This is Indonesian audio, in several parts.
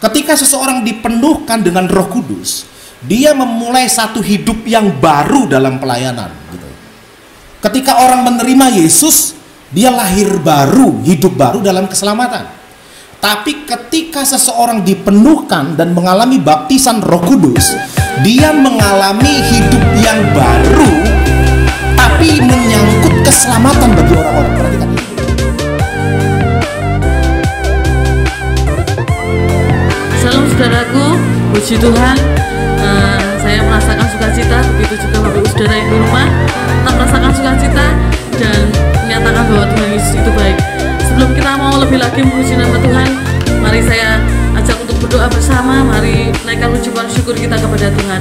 Ketika seseorang dipenuhkan dengan Roh Kudus, dia memulai satu hidup yang baru dalam pelayanan gitu. Ketika orang menerima Yesus, dia lahir baru, hidup baru dalam keselamatan. Tapi ketika seseorang dipenuhkan dan mengalami baptisan Roh Kudus, dia mengalami hidup yang baru, tapi menyangkut keselamatan bagi orang-orang. Perhatikan ini. Salam saudaraku, puji Tuhan. Saya merasakan sukacita, begitu juga Bapak Ibu Saudara yang di rumah tetap merasakan sukacita dan menyatakan bahwa Tuhan Yesus itu baik. Sebelum kita mau lebih lagi memuji nama Tuhan, mari saya ajak untuk berdoa bersama. Mari naikkan ucapan syukur kita kepada Tuhan.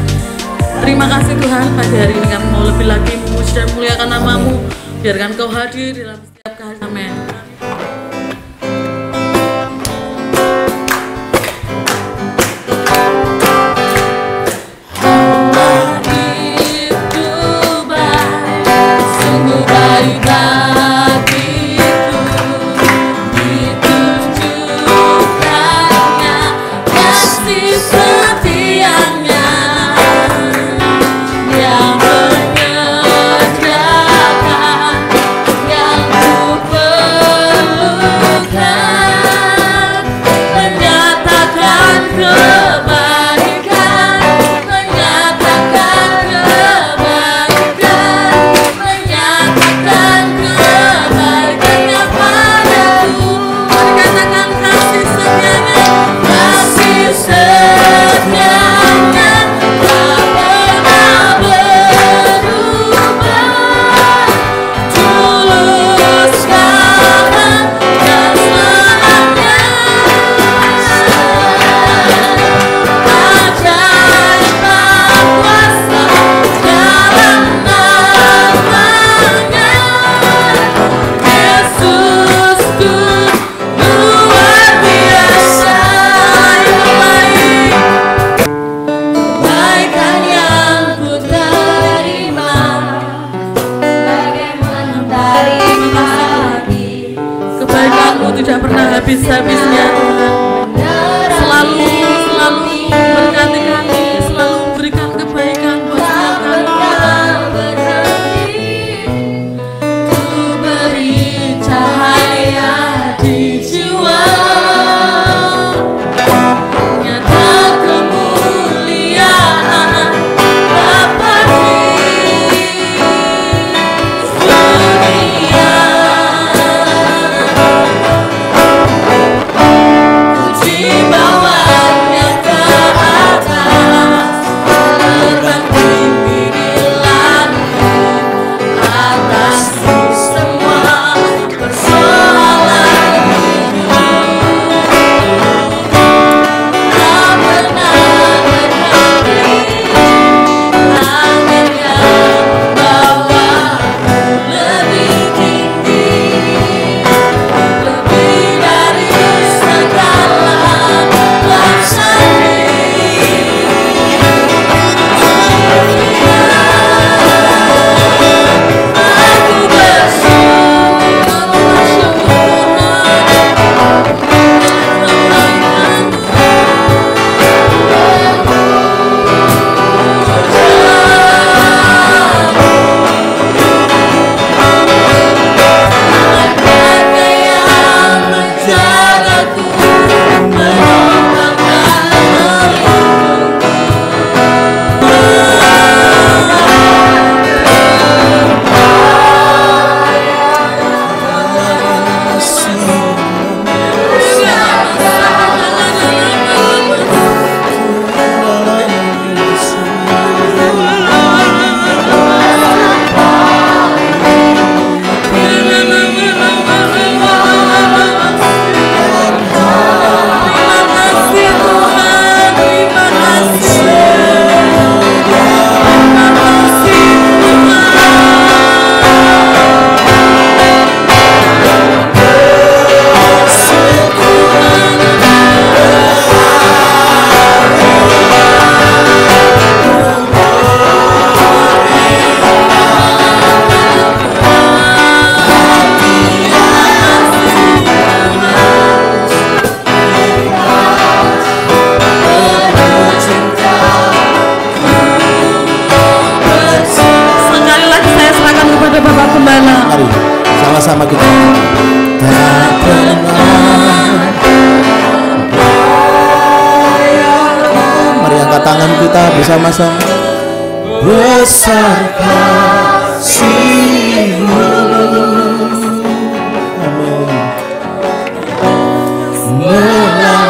Terima kasih Tuhan, pada hari ini kami mau lebih lagi memuji dan muliakan nama-Mu. Biarkan Kau hadir dalam setiap kehadiran. Amin. Yang menyediakan, yang ku kita bersama-sama. Besar kasih-Mu, amin, melampaui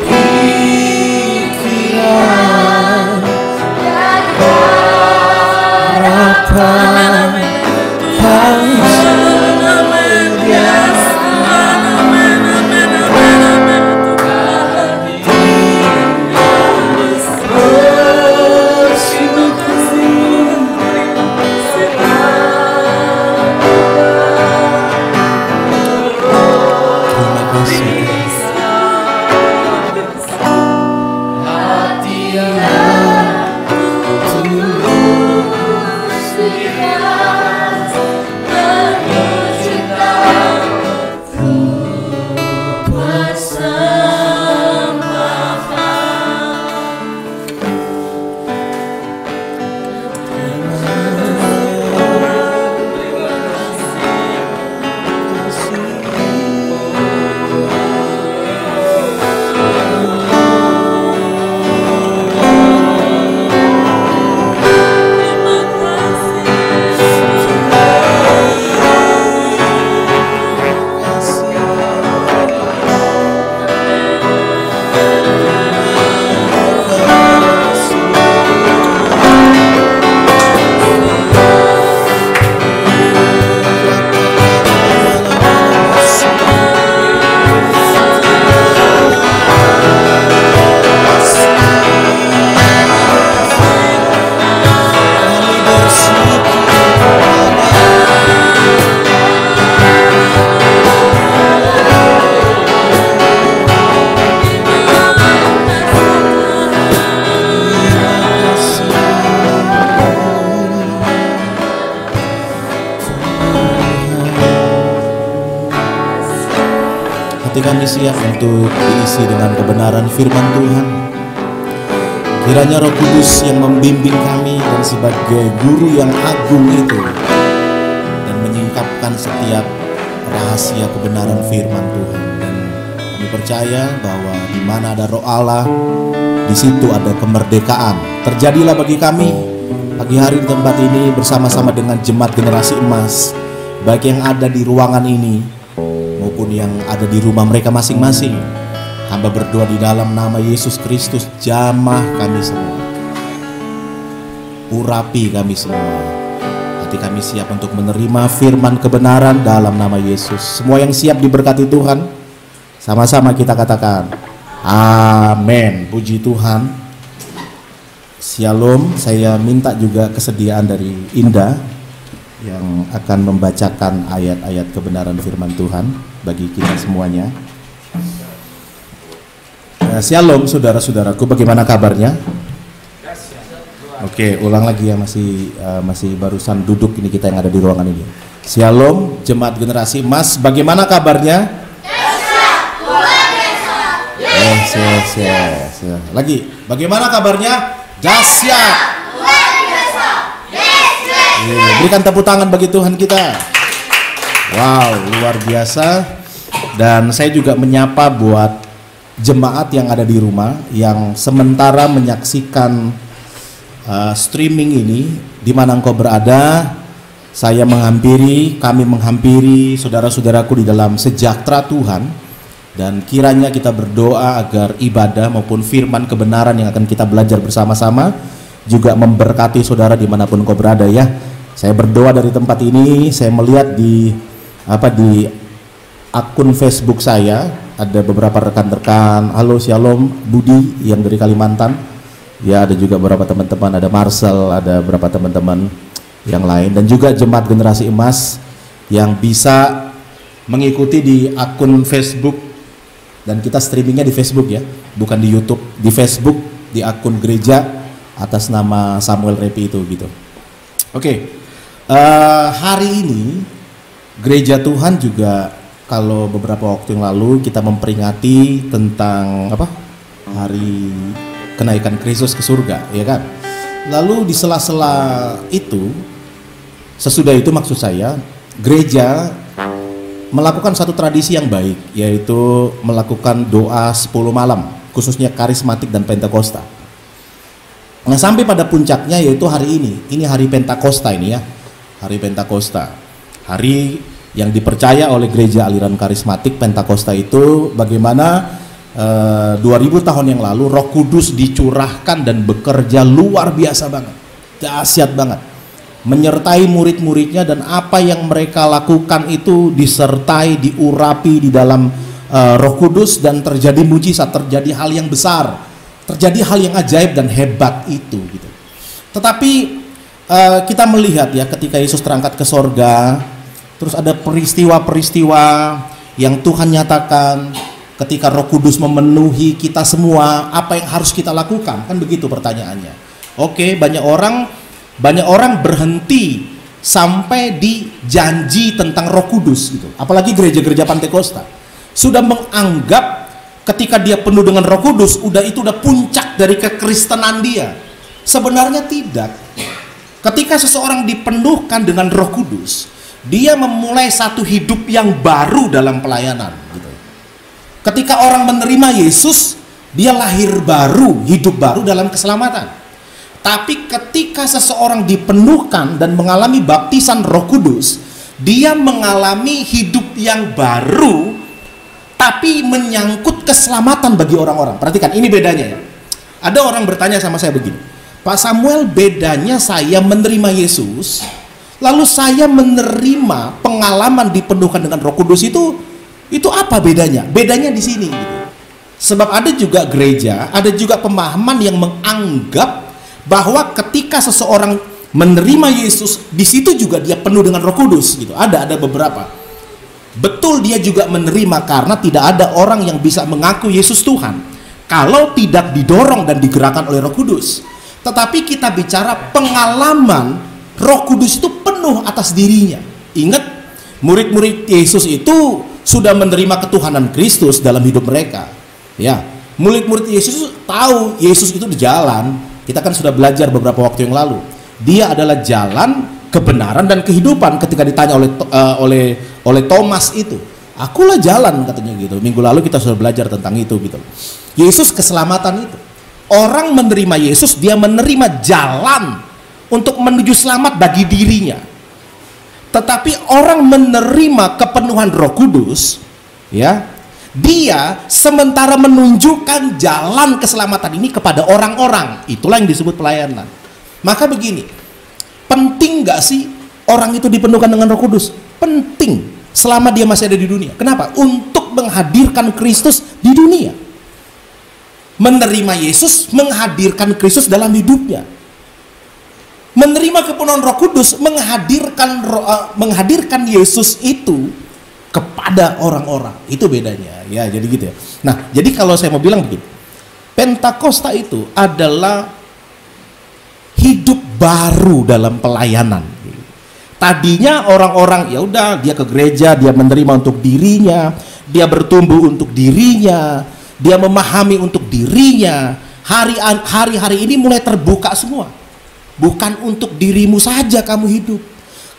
pikiran dan harapan kami senantiasa. Hati kami siap untuk diisi dengan kebenaran firman Tuhan. Kiranya Roh Kudus yang membimbing kami dan sebagai guru yang agung itu, dan menyingkapkan setiap rahasia kebenaran firman Tuhan. Dan kami percaya bahwa di mana ada Roh Allah, di situ ada kemerdekaan. Terjadilah bagi kami pagi hari di tempat ini bersama-sama dengan jemaat generasi emas, baik yang ada di ruangan ini maupun yang ada di rumah mereka masing-masing. Hamba berdoa di dalam nama Yesus Kristus, jamah kami semua, urapi kami semua. Hati kami siap untuk menerima firman kebenaran dalam nama Yesus. Semua yang siap diberkati Tuhan, sama-sama kita katakan amin. Puji Tuhan. Shalom. Saya minta juga kesediaan dari Indah yang akan membacakan ayat-ayat kebenaran firman Tuhan bagi kita semuanya. Shalom saudara-saudaraku, bagaimana kabarnya? Oke, ulang lagi ya, masih barusan duduk ini kita yang ada di ruangan ini. Shalom jemaat generasi emas, bagaimana kabarnya? Yes. Lagi, bagaimana kabarnya? Dahsyat. Berikan tepuk tangan bagi Tuhan kita. Wow, luar biasa. Dan saya juga menyapa buat jemaat yang ada di rumah yang sementara menyaksikan streaming ini, di mana engkau berada. Kami menghampiri saudara-saudaraku di dalam sejahtera Tuhan, dan kiranya kita berdoa agar ibadah maupun firman kebenaran yang akan kita belajar bersama-sama juga memberkati saudara dimanapun engkau berada ya. Saya berdoa dari tempat ini. Saya melihat di akun Facebook saya ada beberapa rekan-rekan. Halo Shalom Budi yang dari Kalimantan. Ya, ada juga beberapa teman-teman, ada Marcel, ada beberapa teman-teman yang lain, dan juga jemaat generasi emas yang bisa mengikuti di akun Facebook, dan kita streamingnya di Facebook ya, bukan di YouTube, di Facebook, di akun gereja atas nama Samuel Repi itu gitu. Oke. Hari ini gereja Tuhan juga, kalau beberapa waktu yang lalu kita memperingati tentang hari kenaikan Kristus ke surga, ya kan? Lalu di sela-sela itu, sesudah itu maksud saya, gereja melakukan satu tradisi yang baik, yaitu melakukan doa 10 malam. khususnya karismatik dan Pentakosta. Nah, sampai pada puncaknya yaitu hari ini hari Pentakosta ini ya, hari Pentakosta, hari yang dipercaya oleh gereja aliran karismatik Pentakosta itu bagaimana 2000 tahun yang lalu Roh Kudus dicurahkan dan bekerja luar biasa banget, dahsyat banget, menyertai murid-muridnya, dan apa yang mereka lakukan itu disertai, diurapi di dalam Roh Kudus, dan terjadi mujizat, terjadi hal yang besar, terjadi hal yang ajaib dan hebat itu gitu. Tetapi kita melihat ya, ketika Yesus terangkat ke sorga, terus ada peristiwa-peristiwa yang Tuhan nyatakan. Ketika Roh Kudus memenuhi kita semua, apa yang harus kita lakukan? Kan begitu pertanyaannya. Oke, banyak orang berhenti sampai di janji tentang Roh Kudus gitu. Apalagi gereja-gereja Pentakosta sudah menganggap ketika dia penuh dengan Roh Kudus, udah puncak dari kekristenan dia. Sebenarnya tidak. Ketika seseorang dipenuhkan dengan Roh Kudus, dia memulai satu hidup yang baru dalam pelayanan gitu. Ketika orang menerima Yesus, dia lahir baru, hidup baru dalam keselamatan. Tapi ketika seseorang dipenuhkan dan mengalami baptisan Roh Kudus, dia mengalami hidup yang baru, tapi menyangkut keselamatan bagi orang-orang. Perhatikan, ini bedanya ya. Ada orang bertanya sama saya begini, Pak Samuel, bedanya saya menerima Yesus, lalu saya menerima pengalaman dipenuhkan dengan Roh Kudus itu apa bedanya? Bedanya di sini gitu. Sebab ada juga gereja, ada juga pemahaman yang menganggap bahwa ketika seseorang menerima Yesus, di situ juga dia penuh dengan Roh Kudus gitu. Ada beberapa. Betul, dia juga menerima karena tidak ada orang yang bisa mengaku Yesus Tuhan kalau tidak didorong dan digerakkan oleh Roh Kudus. Tetapi kita bicara pengalaman Roh Kudus itu penuh atas dirinya. Ingat, murid-murid Yesus itu sudah menerima ketuhanan Kristus dalam hidup mereka. Ya, murid-murid Yesus tahu Yesus itu di jalan. Kita kan sudah belajar beberapa waktu yang lalu. Dia adalah jalan, kebenaran dan kehidupan. Ketika ditanya oleh Thomas itu, akulah jalan katanya gitu. Minggu lalu kita sudah belajar tentang itu gitu. Yesus keselamatan itu. Orang menerima Yesus, dia menerima jalan untuk menuju selamat bagi dirinya. Tetapi orang menerima kepenuhan Roh Kudus, ya, dia sementara menunjukkan jalan keselamatan ini kepada orang-orang. Itulah yang disebut pelayanan. Maka begini, penting nggak sih orang itu dipenuhkan dengan Roh Kudus? Penting, selama dia masih ada di dunia. Kenapa? Untuk menghadirkan Kristus di dunia. Menerima Yesus menghadirkan Kristus dalam hidupnya. Menerima kepenuhan Roh Kudus menghadirkan Yesus itu kepada orang-orang. Itu bedanya ya, jadi gitu ya. Nah, jadi kalau saya mau bilang begini, Pentakosta itu adalah hidup baru dalam pelayanan. Tadinya orang-orang ya udah, dia ke gereja, dia menerima untuk dirinya, dia bertumbuh untuk dirinya, dia memahami untuk dirinya. Hari-hari ini mulai terbuka semua. Bukan untuk dirimu saja kamu hidup.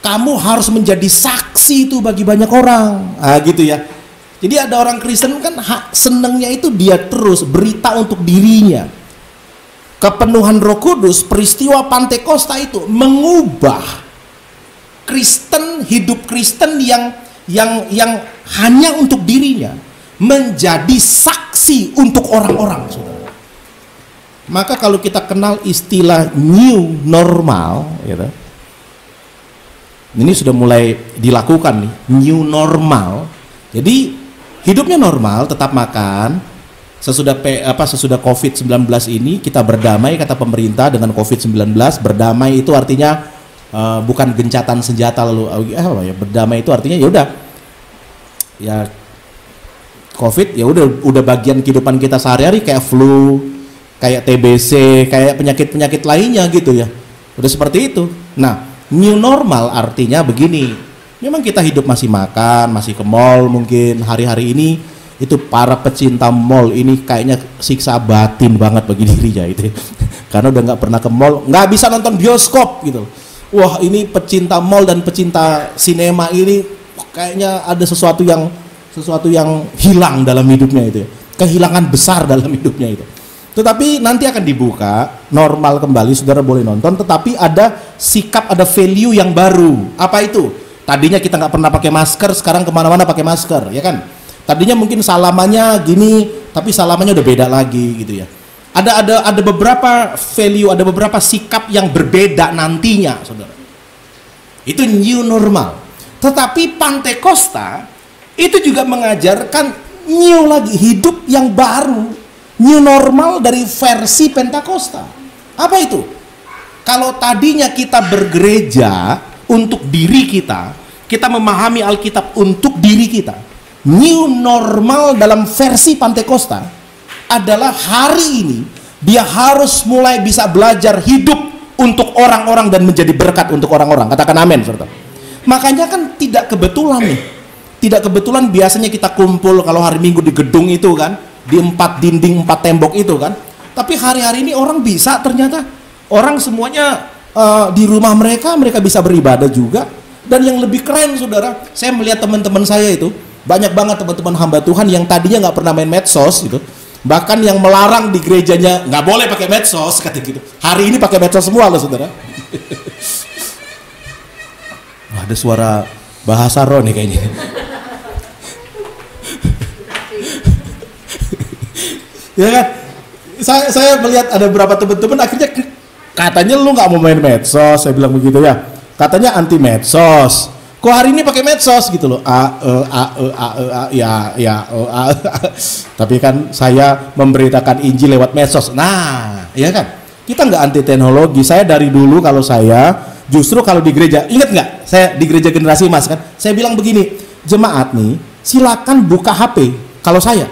Kamu harus menjadi saksi itu bagi banyak orang. Gitu ya. Jadi ada orang Kristen kan senangnya itu dia terus berita untuk dirinya. Kepenuhan Roh Kudus, peristiwa Pentakosta itu mengubah Kristen, hidup Kristen yang hanya untuk dirinya menjadi saksi untuk orang-orang, saudara. Maka kalau kita kenal istilah new normal, gitu, ini sudah mulai dilakukan nih, new normal. Jadi hidupnya normal, tetap makan. Sesudah COVID-19 ini kita berdamai, kata pemerintah, dengan COVID-19. Berdamai itu artinya bukan gencatan senjata lalu berdamai itu artinya ya udah, ya COVID ya udah bagian kehidupan kita sehari-hari, kayak flu, kayak TBC, kayak penyakit-penyakit lainnya gitu ya. Udah seperti itu. Nah, new normal artinya begini. Memang kita hidup masih makan, masih ke mall mungkin. Hari-hari ini itu para pecinta mall ini kayaknya siksa batin banget bagi dirinya itu. Karena udah nggak pernah ke mall, nggak bisa nonton bioskop gitu. Wah, ini pecinta mall dan pecinta sinema ini kayaknya ada sesuatu yang hilang dalam hidupnya itu ya. kehilangan besar dalam hidupnya itu. Tetapi nanti akan dibuka normal kembali, saudara boleh nonton, tetapi ada sikap, ada value yang baru. Apa itu? Tadinya kita nggak pernah pakai masker, sekarang kemana-mana pakai masker, ya kan? Tadinya mungkin salamannya gini, tapi salamannya udah beda lagi gitu ya. Ada beberapa value, ada beberapa sikap yang berbeda nantinya, saudara. Itu new normal. Tetapi Pantekosta itu juga mengajarkan new lagi, hidup yang baru. New normal dari versi Pentakosta. Apa itu? Kalau tadinya kita bergereja untuk diri kita, kita memahami Alkitab untuk diri kita. New normal dalam versi Pantekosta adalah hari ini dia harus mulai bisa belajar hidup untuk orang-orang dan menjadi berkat untuk orang-orang. Katakan amin, saudara. Makanya kan tidak kebetulan nih. Tidak kebetulan biasanya kita kumpul kalau hari Minggu di gedung itu kan, di 4 dinding 4 tembok itu kan. Tapi hari-hari ini orang bisa, ternyata orang semuanya di rumah mereka bisa beribadah juga. Dan yang lebih keren, saudara, saya melihat teman-teman saya itu banyak banget teman-teman hamba Tuhan yang tadinya nggak pernah main medsos gitu, bahkan yang melarang di gerejanya nggak boleh pakai medsos kata gitu, hari ini pakai medsos semua loh, saudara. Wah, ada suara bahasa roh nih kayaknya. Ya kan, saya melihat ada beberapa teman-teman akhirnya katanya lu nggak mau main medsos, saya bilang begitu ya, katanya anti medsos, kok hari ini pakai medsos gitu loh, tapi kan saya memberitakan Injil lewat medsos. Nah, ya kan, kita nggak anti teknologi. Saya dari dulu kalau saya justru kalau di gereja, ingat nggak, saya di gereja Generasi Emas kan, saya bilang begini, jemaat nih silakan buka HP. Kalau saya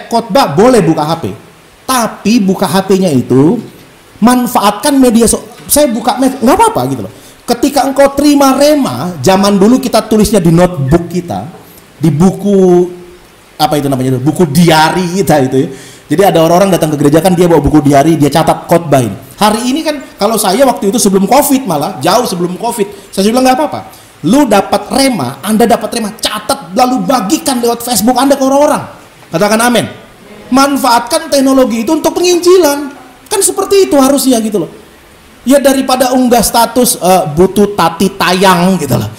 khotbah boleh buka HP, tapi buka HP-nya itu manfaatkan media saya buka nggak apa-apa gitu loh. Ketika engkau terima rema, zaman dulu kita tulisnya di notebook kita, di buku apa itu namanya, buku diari kita itu ya. Jadi ada orang-orang datang ke gereja kan dia bawa buku diari, dia catat khotbah ini. Hari ini kan kalau saya waktu itu sebelum Covid, malah jauh sebelum Covid, saya bilang nggak apa-apa. Lu dapat rema, Anda dapat rema, catat lalu bagikan lewat Facebook Anda ke orang-orang. Katakan amin. Manfaatkan teknologi itu untuk penginjilan. Kan seperti itu harusnya gitu loh. Ya daripada unggah status butuh tati tayang gitu loh.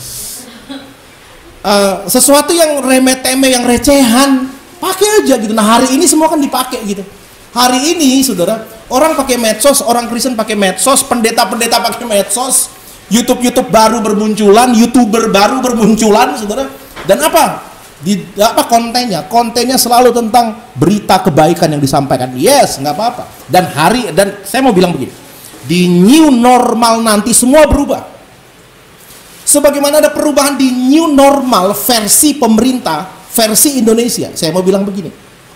Sesuatu yang remeh-temeh, yang recehan, pakai aja gitu. Nah, hari ini semua kan dipakai gitu. Hari ini, saudara, orang pakai medsos, orang Kristen pakai medsos, pendeta-pendeta pakai medsos, YouTube baru bermunculan, YouTuber baru bermunculan, saudara. Dan apa? Kontennya selalu tentang berita kebaikan yang disampaikan. Yes, nggak apa-apa. Dan saya mau bilang begini, di new normal nanti semua berubah. Sebagaimana ada perubahan di new normal versi pemerintah, versi Indonesia, saya mau bilang begini,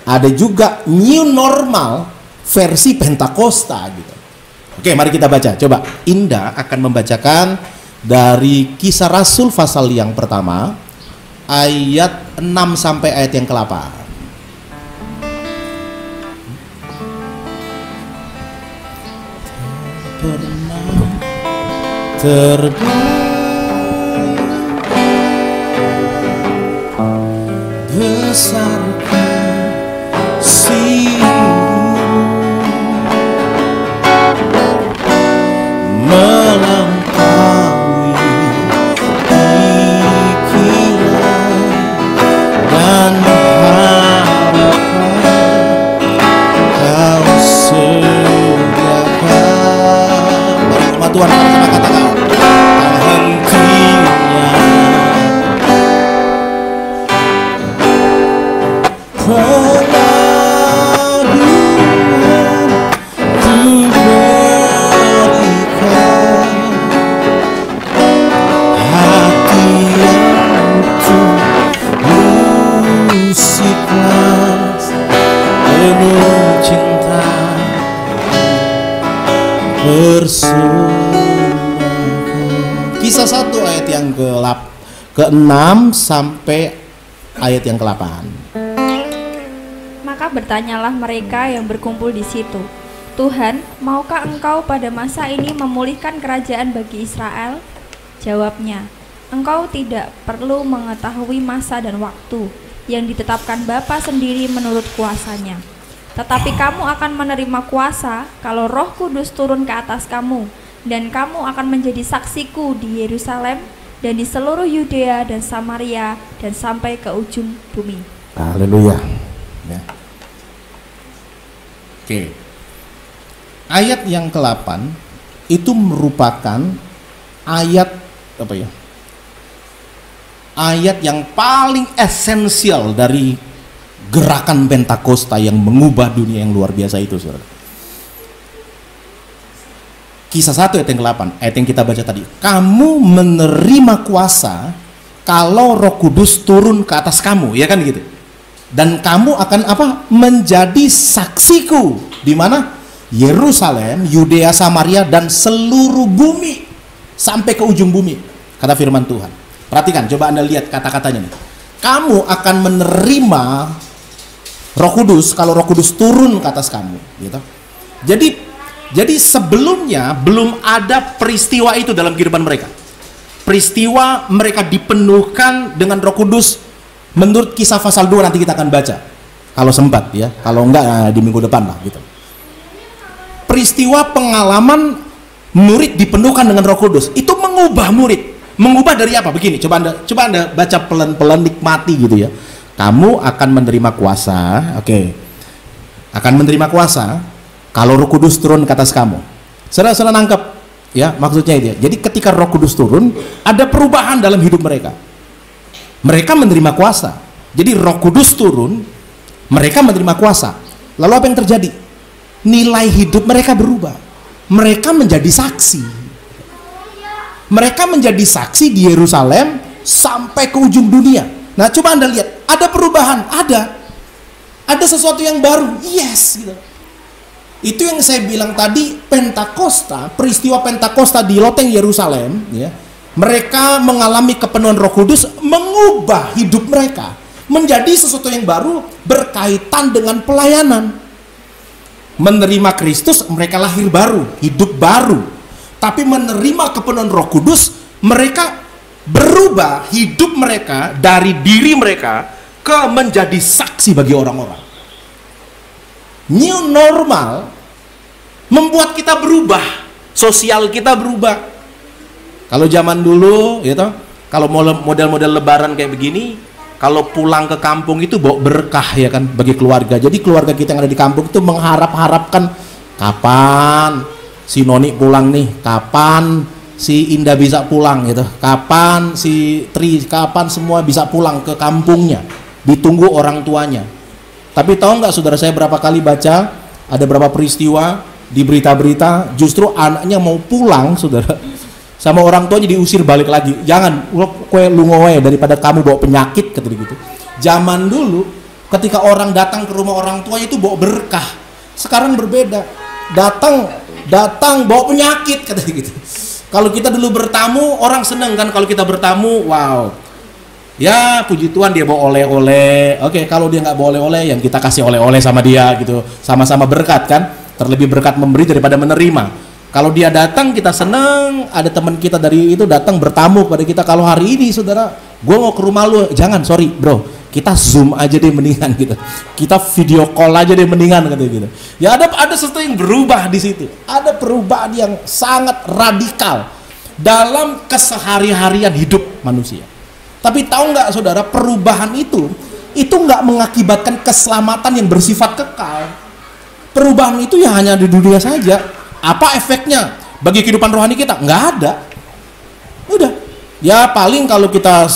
ada juga new normal versi Pentakosta gitu. Oke, mari kita baca. Coba Indah akan membacakan dari Kisah Rasul pasal yang pertama, ayat 6 sampai ayat yang ke-8. Besarkan melampaui pikiran dan harapan, kau sediakan. Mari umat Tuhan sama katakan, tak hentinya pengaduan ku berikan, hati yang tulus ikhlas penuh cinta bersumber. Kisah 1 ayat yang ke-6 sampai ayat yang ke-8. Maka bertanyalah mereka yang berkumpul di situ, Tuhan, maukah engkau pada masa ini memulihkan kerajaan bagi Israel? Jawabnya, engkau tidak perlu mengetahui masa dan waktu, yang ditetapkan Bapa sendiri menurut kuasanya. Tetapi kamu akan menerima kuasa kalau Roh Kudus turun ke atas kamu, dan kamu akan menjadi saksiku di Yerusalem dan di seluruh Yudea dan Samaria dan sampai ke ujung bumi. Haleluya. Ya. Oke. Ayat yang ke-8 itu merupakan ayat apa ya? Ayat yang paling esensial dari gerakan Pentakosta yang mengubah dunia yang luar biasa itu, Saudara. Kisah 1 ayat yang ke-8, ayat yang kita baca tadi. Kamu menerima kuasa kalau Roh Kudus turun ke atas kamu, ya kan gitu. Dan kamu akan apa? Menjadi saksiku di mana? Yerusalem, Yudea, Samaria dan seluruh bumi sampai ke ujung bumi, kata firman Tuhan. Perhatikan, coba Anda lihat kata-katanya nih. Kamu akan menerima Roh Kudus kalau Roh Kudus turun ke atas kamu, gitu. Jadi sebelumnya belum ada peristiwa itu dalam kehidupan mereka. Peristiwa mereka dipenuhkan dengan Roh Kudus menurut Kisah pasal 2 nanti kita akan baca. Kalau sempat ya, kalau enggak di minggu depan lah gitu. Peristiwa pengalaman murid dipenuhkan dengan Roh Kudus itu mengubah murid. Mengubah dari apa? Begini, coba anda baca pelan-pelan, nikmati gitu ya. Kamu akan menerima kuasa, oke. Akan menerima kuasa kalau Roh Kudus turun ke atas kamu. Saudara nangkep ya maksudnya itu ya. Jadi ketika Roh Kudus turun, ada perubahan dalam hidup mereka. Mereka menerima kuasa. Jadi Roh Kudus turun, mereka menerima kuasa. Lalu apa yang terjadi? Nilai hidup mereka berubah. Mereka menjadi saksi. Mereka menjadi saksi di Yerusalem sampai ke ujung dunia. Nah, coba Anda lihat, ada perubahan, ada sesuatu yang baru. Yes, gitu. Itu yang saya bilang tadi, Pentakosta, peristiwa Pentakosta di loteng Yerusalem, ya. Mereka mengalami kepenuhan Roh Kudus, mengubah hidup mereka menjadi sesuatu yang baru berkaitan dengan pelayanan. Menerima Kristus, mereka lahir baru, hidup baru. Tapi menerima kepenuhan Roh Kudus, mereka berubah hidup mereka dari diri mereka ke menjadi saksi bagi orang-orang. New normal membuat kita berubah, sosial kita berubah. Kalau zaman dulu, gitu, kalau model-model Lebaran kayak begini, kalau pulang ke kampung itu bawa berkah ya kan bagi keluarga. Jadi keluarga kita yang ada di kampung itu mengharap-harapkan kapan si Noni pulang nih, kapan si Indah bisa pulang gitu, kapan si Tri, kapan semua bisa pulang ke kampungnya, ditunggu orang tuanya. Tapi tahu nggak saudara, saya berapa kali baca ada berapa peristiwa di berita-berita justru anaknya mau pulang saudara, sama orang tuanya diusir balik lagi. Jangan, kue lu ngowe daripada kamu bawa penyakit kata gitu. Zaman dulu ketika orang datang ke rumah orang tuanya itu bawa berkah. Sekarang berbeda. Datang bawa penyakit kata gitu. Kalau kita dulu bertamu, orang seneng kan kalau kita bertamu, wow. Ya puji Tuhan dia bawa oleh-oleh. Oke, kalau dia nggak bawa oleh-oleh, yang kita kasih oleh-oleh sama dia gitu. Sama-sama berkat kan. Terlebih berkat memberi daripada menerima. Kalau dia datang kita senang, ada teman kita dari itu datang bertamu pada kita. Kalau hari ini saudara, gue mau ke rumah lu, jangan, sorry bro, kita zoom aja deh mendingan gitu. Kita video call aja deh mendingan gitu. Ya ada sesuatu yang berubah di situ. Ada perubahan yang sangat radikal dalam kesehari-harian hidup manusia. Tapi tahu nggak saudara, perubahan itu nggak mengakibatkan keselamatan yang bersifat kekal. Perubahan itu ya hanya di dunia saja. Apa efeknya bagi kehidupan rohani kita? Nggak ada. Udah. Ya paling kalau kita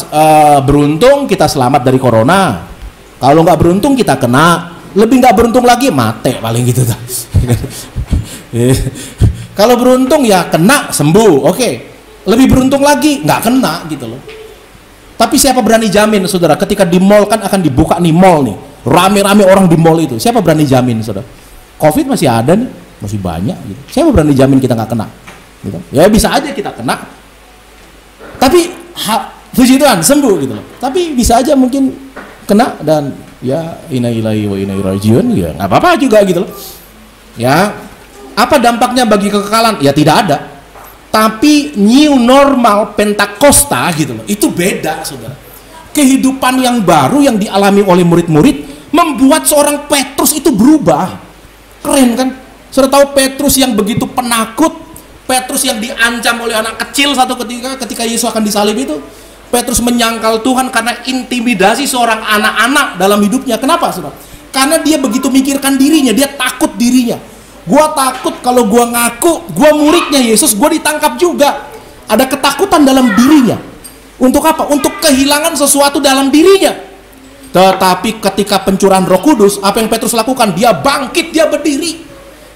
beruntung kita selamat dari corona. Kalau nggak beruntung kita kena. Lebih nggak beruntung lagi mati paling gitu. Kalau beruntung ya kena sembuh. Oke. Lebih beruntung lagi nggak kena gitu loh. Tapi siapa berani jamin saudara? Ketika di mall kan akan dibuka nih mall nih. Rame-rame orang di mall itu. Siapa berani jamin saudara? Covid masih ada nih. Masih banyak gitu. Siapa berani jamin kita nggak kena? Gitu. Ya bisa aja kita kena. Tapi puji Tuhan sembuh gitu loh. Tapi bisa aja mungkin kena dan ya inna lillahi wa inna ilaihi rajiun ya nggak apa-apa juga gitu loh. Ya apa dampaknya bagi kekekalan? Ya tidak ada. Tapi new normal Pentakosta gitu loh. Itu beda saudara. kehidupan yang baru yang dialami oleh murid-murid membuat seorang Petrus itu berubah. Keren kan? Sudah tahu Petrus yang begitu penakut, Petrus yang diancam oleh anak kecil satu ketika Yesus akan disalib itu, Petrus menyangkal Tuhan karena intimidasi seorang anak-anak dalam hidupnya. Kenapa, saudara? Karena dia begitu mikirkan dirinya, dia takut dirinya. Gua takut kalau gua ngaku gua muridnya Yesus, gua ditangkap juga. Ada ketakutan dalam dirinya. Untuk apa? Untuk kehilangan sesuatu dalam dirinya. Tetapi ketika pencurahan Roh Kudus, apa yang Petrus lakukan? Dia bangkit, dia berdiri.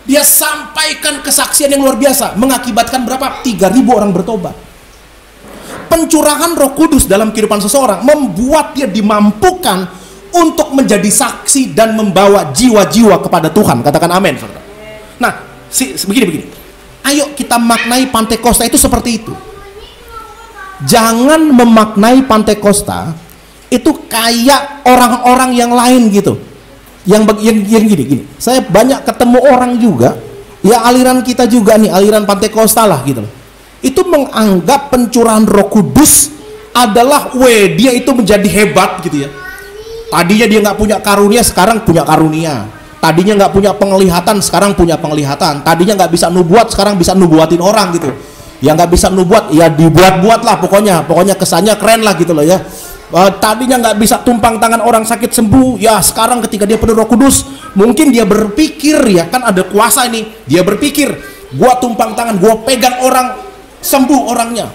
Dia sampaikan kesaksian yang luar biasa, mengakibatkan berapa? 3.000 orang bertobat. Pencurahan Roh Kudus dalam kehidupan seseorang membuat dia dimampukan untuk menjadi saksi dan membawa jiwa-jiwa kepada Tuhan. Katakan amin, saudara. Nah, begini. Ayo kita maknai Pantekosta itu seperti itu. Jangan memaknai Pantekosta itu kayak orang-orang yang lain gitu. Yang gini. Saya banyak ketemu orang juga, ya aliran kita juga nih, aliran Pantekosta lah gitu. Itu menganggap pencurahan Roh Kudus adalah dia itu menjadi hebat gitu ya. Tadinya dia nggak punya karunia, sekarang punya karunia. Tadinya nggak punya penglihatan, sekarang punya penglihatan. Tadinya nggak bisa nubuat, sekarang bisa nubuatin orang gitu. Yang nggak bisa nubuat, ya dibuat-buat lah pokoknya kesannya keren lah gitu loh ya. Tadinya nggak bisa tumpang tangan orang sakit sembuh, ya sekarang ketika dia penuh Roh Kudus, mungkin dia berpikir, ya kan ada kuasa ini, dia berpikir, gua tumpang tangan, gua pegang orang, sembuh orangnya.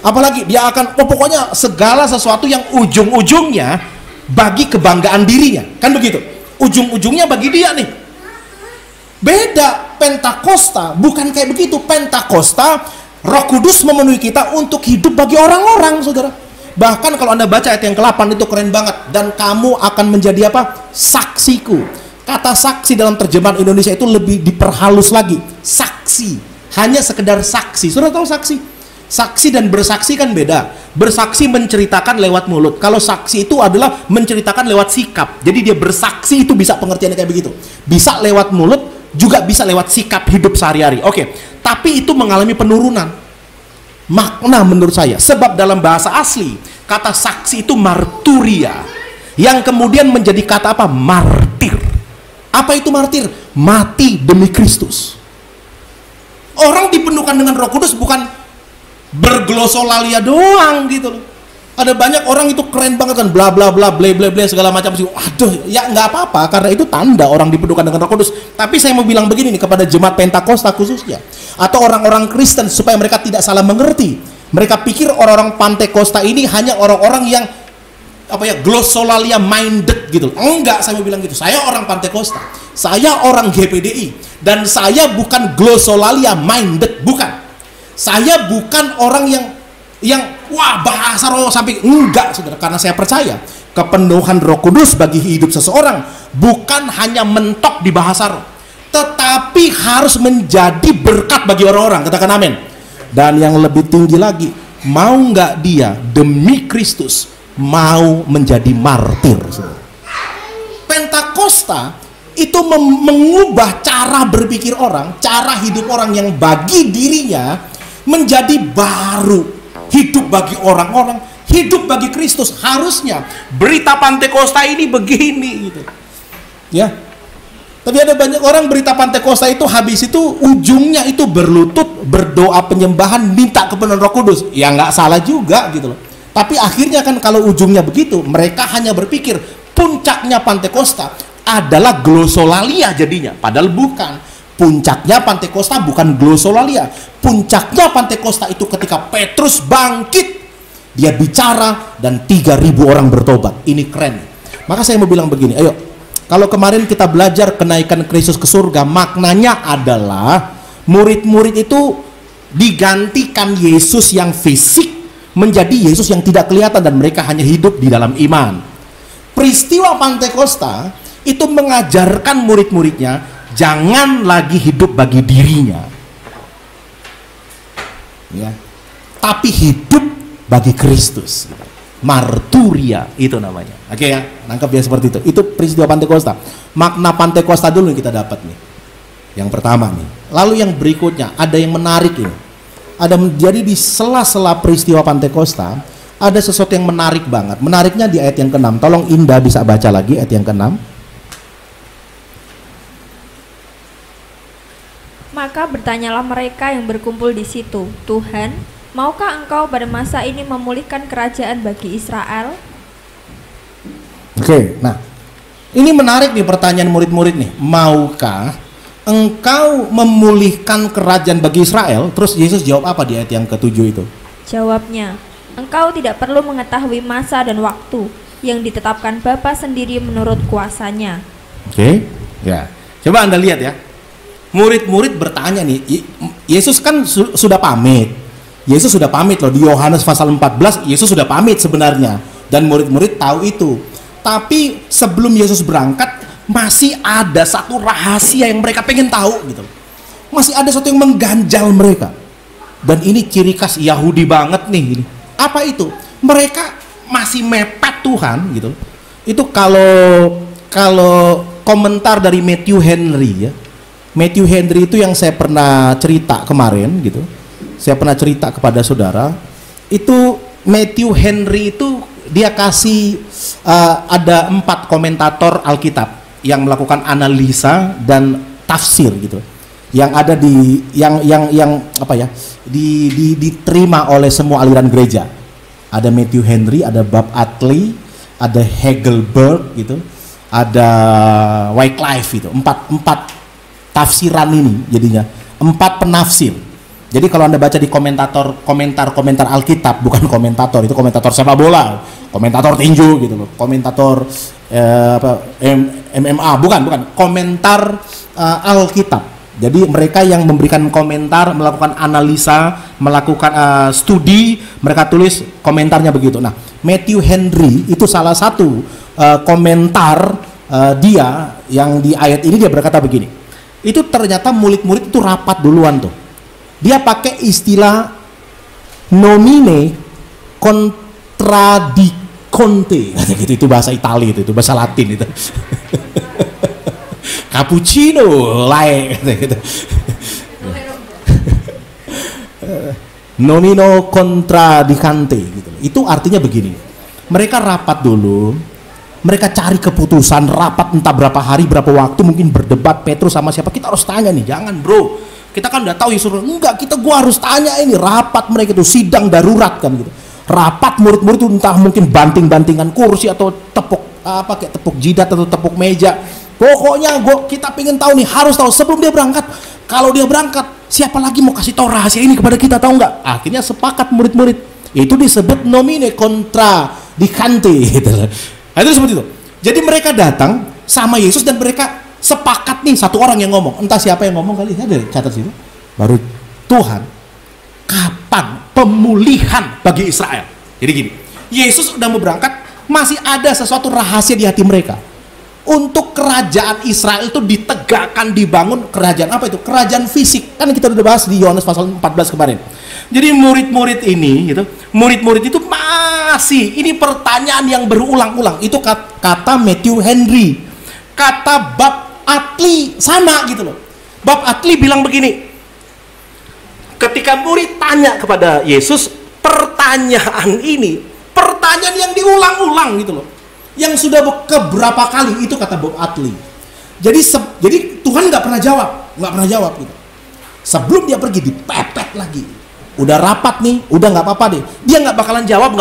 Apalagi dia akan, pokoknya segala sesuatu yang ujung-ujungnya bagi kebanggaan dirinya, kan begitu. Ujung-ujungnya bagi dia nih. Beda Pentakosta, bukan kayak begitu. Pentakosta, Roh Kudus memenuhi kita untuk hidup bagi orang-orang, saudara. Bahkan kalau Anda baca ayat yang ke-8 itu keren banget. Dan kamu akan menjadi apa? Saksiku. Kata saksi dalam terjemahan Indonesia itu lebih diperhalus lagi. Saksi. Hanya sekedar saksi. Saudara tahu saksi? Saksi dan bersaksi kan beda. Bersaksi menceritakan lewat mulut. Kalau saksi itu adalah menceritakan lewat sikap. Jadi dia bersaksi itu bisa pengertiannya kayak begitu. Bisa lewat mulut, juga bisa lewat sikap hidup sehari-hari. Oke. Tapi itu mengalami penurunan makna menurut saya. Sebab dalam bahasa asli, kata saksi itu marturia. Yang kemudian menjadi kata apa? Martir. Apa itu martir? Mati demi Kristus. Orang dipenuhkan dengan Roh Kudus bukan berglosolalia doang gitu loh. Ada banyak orang itu keren banget kan, bla bla bla ble ble ble segala macam sih. Aduh, ya nggak apa-apa karena itu tanda orang dipenuhkan dengan Roh Kudus. Tapi saya mau bilang begini nih kepada jemaat Pentakosta khususnya, atau orang-orang Kristen supaya mereka tidak salah mengerti. Mereka pikir orang-orang Pantekosta ini hanya orang-orang yang apa ya, glosolalia minded gitu. Enggak, saya mau bilang gitu. Saya orang Pantekosta, saya orang GPDI, dan saya bukan glosolalia minded, bukan. Saya bukan orang yang wah bahasa roh sampai enggak, saudara. Karena saya percaya kepenuhan Roh Kudus bagi hidup seseorang bukan hanya mentok di bahasa roh, tetapi harus menjadi berkat bagi orang-orang. Katakan amin. Dan yang lebih tinggi lagi, mau nggak dia demi Kristus mau menjadi martir, saudara. Pentakosta itu mengubah cara berpikir orang, cara hidup orang yang bagi dirinya menjadi baru, hidup bagi orang-orang, hidup bagi Kristus. Harusnya berita Pantekosta ini begini gitu ya. Tapi ada banyak orang berita Pantekosta itu habis itu ujungnya itu berlutut, berdoa penyembahan, minta kepenuhan Roh Kudus. Ya nggak salah juga gitu loh. Tapi akhirnya kan kalau ujungnya begitu, mereka hanya berpikir puncaknya Pantekosta adalah glosolalia jadinya, padahal bukan. Puncaknya Pantekosta bukan glosolalia. Puncaknya Pantekosta itu ketika Petrus bangkit, dia bicara dan 3.000 orang bertobat. Ini keren. Maka saya mau bilang begini, ayo, kalau kemarin kita belajar kenaikan Kristus ke surga, maknanya adalah murid-murid itu digantikan Yesus yang fisik menjadi Yesus yang tidak kelihatan, dan mereka hanya hidup di dalam iman. Peristiwa Pantekosta itu mengajarkan murid-muridnya jangan lagi hidup bagi dirinya, ya, tapi hidup bagi Kristus. Marturia itu namanya. Oke ya, nangkep ya seperti itu. Itu peristiwa Pantekosta. Makna Pantekosta dulu yang kita dapat nih. Yang pertama nih. Lalu yang berikutnya ada yang menarik ini. Jadi di sela-sela peristiwa Pantekosta ada sesuatu yang menarik banget. Menariknya di ayat yang ke-6. Tolong Indah bisa baca lagi ayat yang ke-6. Maka bertanyalah mereka yang berkumpul di situ, Tuhan, maukah engkau pada masa ini memulihkan kerajaan bagi Israel? Oke, nah ini menarik nih pertanyaan murid-murid nih. Maukah engkau memulihkan kerajaan bagi Israel? Terus Yesus jawab apa di ayat yang ke-7 itu? Jawabnya, engkau tidak perlu mengetahui masa dan waktu yang ditetapkan Bapa sendiri menurut kuasanya. Oke, ya. Coba Anda lihat ya. Murid-murid bertanya nih, Yesus kan sudah pamit. Yesus sudah pamit loh, di Yohanes pasal 14 Yesus sudah pamit sebenarnya, dan murid-murid tahu itu. Tapi sebelum Yesus berangkat masih ada satu rahasia yang mereka pengen tahu gitu. Masih ada sesuatu yang mengganjal mereka. Dan ini ciri khas Yahudi banget nih. Apa itu? Mereka masih mepet Tuhan gitu. Itu kalau komentar dari Matthew Henry ya. Matthew Henry itu yang saya pernah cerita kemarin gitu. Saya pernah cerita kepada saudara. Itu Matthew Henry itu dia kasih ada 4 komentator Alkitab yang melakukan analisa dan tafsir gitu. Yang ada di yang apa ya? Diterima oleh semua aliran gereja. Ada Matthew Henry, ada Bob Attlee, ada Hagelberg gitu. Ada Wycliffe itu. Empat tafsiran ini jadinya 4 penafsir. Jadi kalau Anda baca di komentar Alkitab, bukan komentator, itu komentator sepak bola, komentator tinju gitu loh, komentator MMA, bukan komentar Alkitab. Jadi mereka yang memberikan komentar, melakukan analisa, melakukan studi, mereka tulis komentarnya begitu. Nah, Matthew Henry itu salah satu komentar dia yang di ayat ini dia berkata begini. Itu ternyata murid-murid itu rapat duluan tuh. Dia pakai istilah nomine contradicante gitu, itu bahasa Itali itu bahasa Latin itu. Cappuccino lae gitu. Nomino contradicante gitu. Itu artinya begini. Mereka rapat dulu. Mereka cari keputusan, rapat entah berapa hari, berapa waktu, mungkin berdebat Petrus sama siapa. Kita harus tanya nih, jangan bro. Kita kan udah tahu Yesus, enggak, gua harus tanya ini. Rapat mereka itu sidang darurat kan gitu. Rapat murid-murid itu entah mungkin banting-bantingan kursi atau kayak tepuk jidat atau tepuk meja. Pokoknya kita pengen tahu nih, harus tahu sebelum dia berangkat. Kalau dia berangkat, siapa lagi mau kasih tahu rahasia ini kepada kita, tahu nggak? Akhirnya sepakat murid-murid. Itu disebut nomine contradicante gitu. Nah, itu seperti itu. Jadi mereka datang sama Yesus dan mereka sepakat nih, satu orang yang ngomong. Entah siapa yang ngomong kali, ada catat situ. Baru Tuhan, kapan pemulihan bagi Israel? Jadi gini, Yesus udah mau berangkat, masih ada sesuatu rahasia di hati mereka. Untuk kerajaan Israel itu ditegakkan, dibangun kerajaan apa itu? Kerajaan fisik. Kan kita udah bahas di Yohanes pasal 14 kemarin. Jadi murid-murid ini gitu, murid-murid itu masih, ini pertanyaan yang berulang-ulang. Itu kata Matthew Henry, kata Bob Attlee sama gitu loh. Bob Attlee bilang begini, ketika murid tanya kepada Yesus pertanyaan ini, pertanyaan yang diulang-ulang gitu loh, yang sudah keberapa kali, itu kata Bob Attlee. Jadi Tuhan nggak pernah jawab gitu. Sebelum dia pergi dipepet lagi. Udah rapat nih, udah nggak apa-apa deh. Dia nggak bakalan jawab.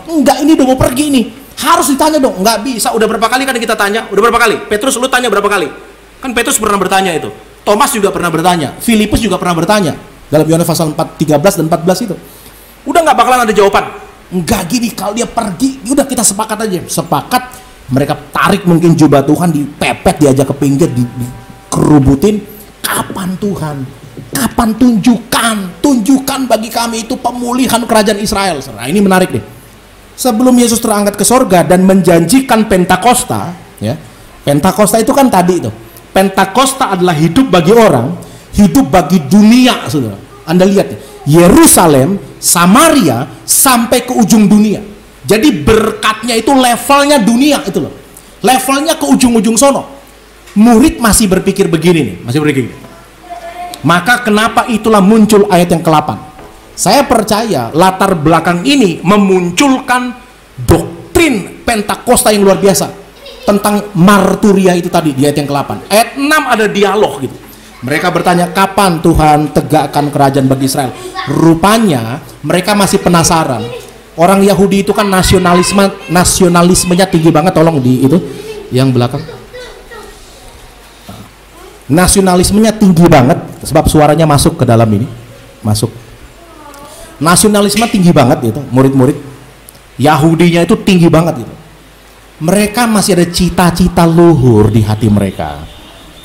Enggak, ini udah mau pergi nih. Harus ditanya dong. Nggak bisa. Udah berapa kali kan kita tanya? Udah berapa kali? Petrus, lu tanya berapa kali? Kan Petrus pernah bertanya itu. Thomas juga pernah bertanya. Filipus juga pernah bertanya. Dalam Yohanes pasal 13 dan 14 itu. Udah nggak bakalan ada jawaban. Enggak gini, kalau dia pergi, udah kita sepakat aja. Sepakat, mereka tarik mungkin jubah Tuhan, dipepet, diajak ke pinggir, dikerubutin. Kapan Tuhan? Kapan tunjukkan bagi kami itu pemulihan kerajaan Israel. Nah, ini menarik nih. Sebelum Yesus terangkat ke sorga dan menjanjikan Pentakosta, ya, Pentakosta itu kan tadi itu. Pentakosta adalah hidup bagi orang, hidup bagi dunia, saudara. Anda lihat ya, Yerusalem, Samaria sampai ke ujung dunia. Jadi berkatnya itu levelnya dunia itu loh. Levelnya ke ujung-ujung sono. Murid masih berpikir begini nih, Maka kenapa itulah muncul ayat yang ke-8. Saya percaya latar belakang ini memunculkan doktrin Pentakosta yang luar biasa tentang marturia itu tadi di ayat yang ke-8. Ayat 6 ada dialog gitu. Mereka bertanya, kapan Tuhan tegakkan kerajaan bagi Israel? Rupanya mereka masih penasaran. Orang Yahudi itu kan nasionalismenya tinggi banget. Tolong di itu yang belakang. Nasionalismenya tinggi banget sebab suaranya masuk ke dalam ini. Masuk. Nasionalisme tinggi banget itu, murid-murid Yahudinya itu tinggi banget gitu. Mereka masih ada cita-cita luhur di hati mereka.